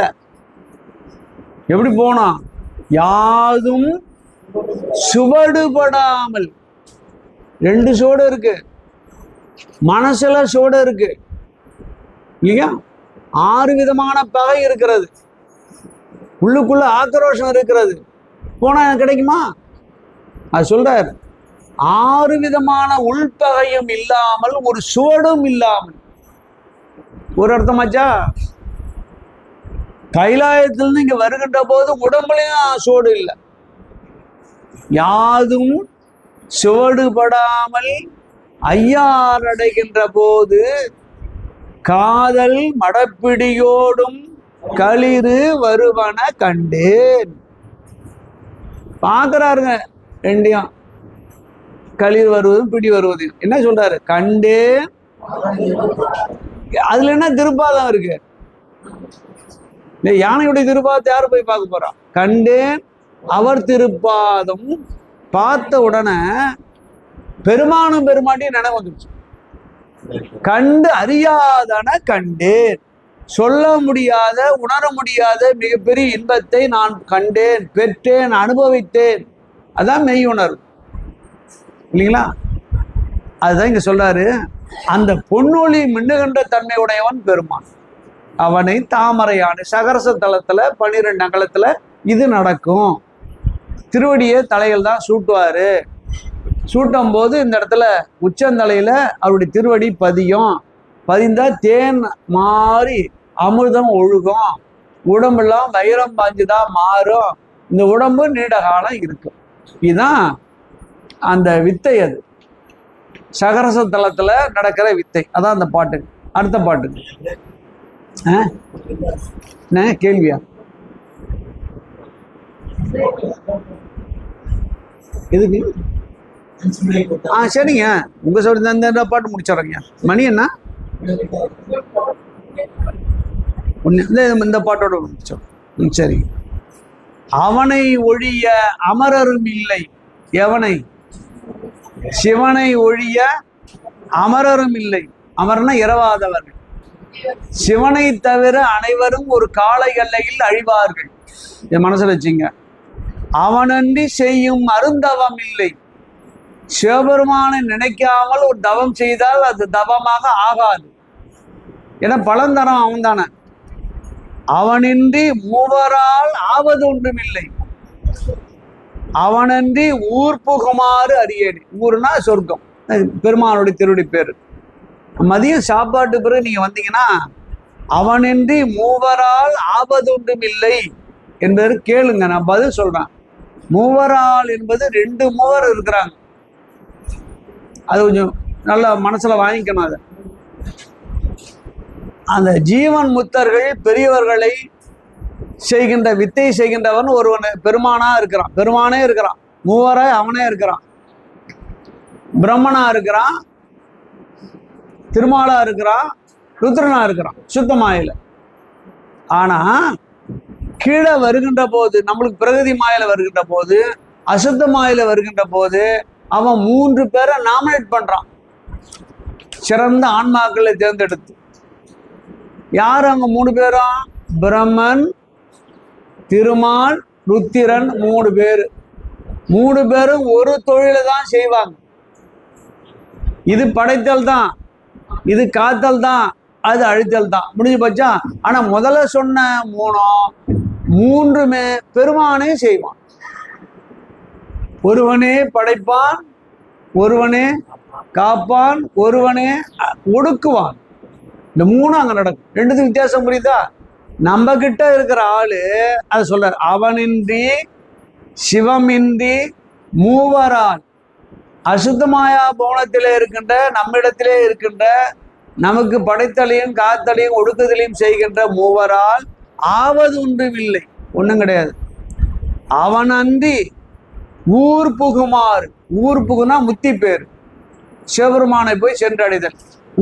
எப்படி போனா? யாதும் சுவடுபடாமல். 2 சோடு இருக்கு, மனசுல சோடு இருக்கு இல்லையா? 6 விதமான பகை இருக்கிறது, உள்ளுக்குள்ள ஆக்ரோஷம் இருக்கிறது. போனா எனக்கு கிடைக்குமா? அது சொல்றாரு, 6 விதமான உள்பகையும் இல்லாமல், ஒரு சோடும் இல்லாமல். ஒரு அர்த்தமாச்சா? கைலாயத்திலிருந்து இங்க வருகின்ற போது உடம்புலையும் சோடு இல்லை. யாதும் சுவடுபடாமல் ஐயார் அடைகின்ற போது காதல் மடப்பிடியோடும் களிறு வருவன கண்டேன். பார்க்கிறாருங்க ரெண்டையும், களிர் வருவதும் பிடி வருவதையும். என்ன சொல்றாரு? கண்டேன். அதுல என்ன திருப்பாதம் இருக்கு? இந்த யானையுடைய திருப்பாதத்தை யாரு போய் பார்க்க போறான்? கண்டேன் அவர் திருப்பாதம். பார்த்த உடனே பெருமானும் பெருமாட்டியும் நினைவு வந்துருச்சு. கண்டு அறியாதன கண்டேன். சொல்ல முடியாத, உணர முடியாத மிகப்பெரிய இன்பத்தை நான் கண்டேன், பெற்றேன், அனுபவித்தேன். அதான் மெய் உணர்வு இல்லைங்களா? அதுதான் இங்க சொல்றாரு. அந்த பொன்னொழி மின்னுகின்ற தன்மை உடையவன் பெருமான். அவனை தாமரையான சகரச தலத்துல 12 அங்குலத்துல இது நடக்கும். திருவடியை தலையில் தான் சூட்டுவாரு. சூட்டும் போது இந்த இடத்துல உச்சந்தலையில அவருடைய திருவடி பதியும். பதிந்தா தேன் மாறி அமிர்தம் ஒழுகும். உடம்பெல்லாம் வைரம் பாஞ்சுதான் மாறும். இந்த உடம்பு நீண்ட காலம் இருக்கும். இதுதான் அந்த வித்தை. அது சகரச தலத்துல நடக்கிற வித்தை. அதான் அந்த பாட்டு. அடுத்த பாட்டு என்ன கேள்வியா? எதுக்கு? சரிங்க, உங்க சொல்ற இந்த பாட்டு முடிச்சிடறீங்க. மணி என்ன? இந்த பாட்டோட முடிச்சோம். சரி. அவனை ஒழிய அமரரும் இல்லை. எவனை? சிவனை ஒழிய அமரரும் இல்லை. அமரனா இரவாதவர்கள். சிவனை தவிர அனைவரும் ஒரு கால எல்லையில் அழிவார்கள். என் மனசுல வச்சுங்க. அவனன்றி செய்யும் அருந்தவம் இல்லை. சிவபெருமானை நினைக்காமல் ஒரு தவம் செய்தால் அது தவமாக ஆகாது. ஏன்னா பலந்தரம் அவன் தானே. அவனின்றி மூவரால் ஆவது ஒன்றும் இல்லை. அவனன்றி ஊர் புகுமாறு அறியேடி. ஊர்னா சொர்க்கம். பெருமானுடைய திருவடி பேரு. மதியம் சாப்பாட்டு பிறகு நீங்க வந்தீங்கன்னா அவனின்றி மூவரால் ஆவது ஒன்றும் இல்லை என்பது கேளுங்க. நான் பதில் சொல்றேன். மூவரால் என்பது 2 மூவர் இருக்கிறாங்க. அது கொஞ்சம் நல்லா மனசுல வாங்கிக்கணும். அது அந்த ஜீவன் முத்தர்கள் பெரியவர்களை செய்கின்ற வித்தை செய்கின்றவன் ஒருவன் பெருமானா இருக்கிறான். பெருமானே இருக்கிறான். மூவராய் அவனே இருக்கிறான். பிரம்மனா இருக்கிறான், திருமாலா இருக்கிறான், ருத்ரனா இருக்கிறான். சுத்தமாயில. ஆனா கீழே வருகின்ற போது, நம்மளுக்கு பிரகதி மாயில வருகின்ற போது, அசுத்த மாயில வருகின்ற போது அவன் 3 பேரை நாமினேட் பண்றான், சிறந்த ஆன்மாக்களை தேர்ந்தெடுத்து. யார் அவங்க 3 பேரும்? பிரம்மன், திருமால், ருத்திரன், 3 பேர். 3 பேரும் ஒரு தொழிலை தான் செய்வாங்க. இது படைத்தல் தான், இது காத்தல் தான், அது அழித்தல் தான், முடிஞ்சு போச்சா. ஆனா முதல்ல சொன்ன 3மே பெருமானே செய்வான். ஒருவனே படைப்பான், ஒருவனே காப்பான், ஒருவனே ஒடுக்குவான். இந்த 3 அங்க நடக்கும். 2த்துக்கு வித்தியாசம் புரியுதா? நம்ம கிட்ட இருக்கிற ஆளு அதை சொல்றார், அவனின்றி சிவமின்றி மூவரால் அசுத்தமாயா போனத்திலே இருக்கின்ற, நம்மிடத்திலே இருக்கின்ற, நமக்கு படைத்தலையும் காத்தலையும் ஒடுக்குதலையும் செய்கின்ற மூவரால் ஆவது ஒன்றுமில்லை, ஒன்றும் கிடையாது. அவன் அன்றி ஊர் புகுமாறு, ஊர் புகுனா முத்தி பேர், சிவபெருமானை போய் சென்றடைதல்.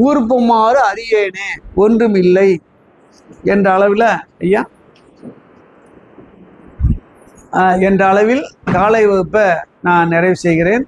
ஊர் புகுமாறு அறியேனே ஒன்றும் இல்லை என்ற அளவில் ஐயா என்ற அளவில் காலை வகுப்பை நான் நிறைவு செய்கிறேன்.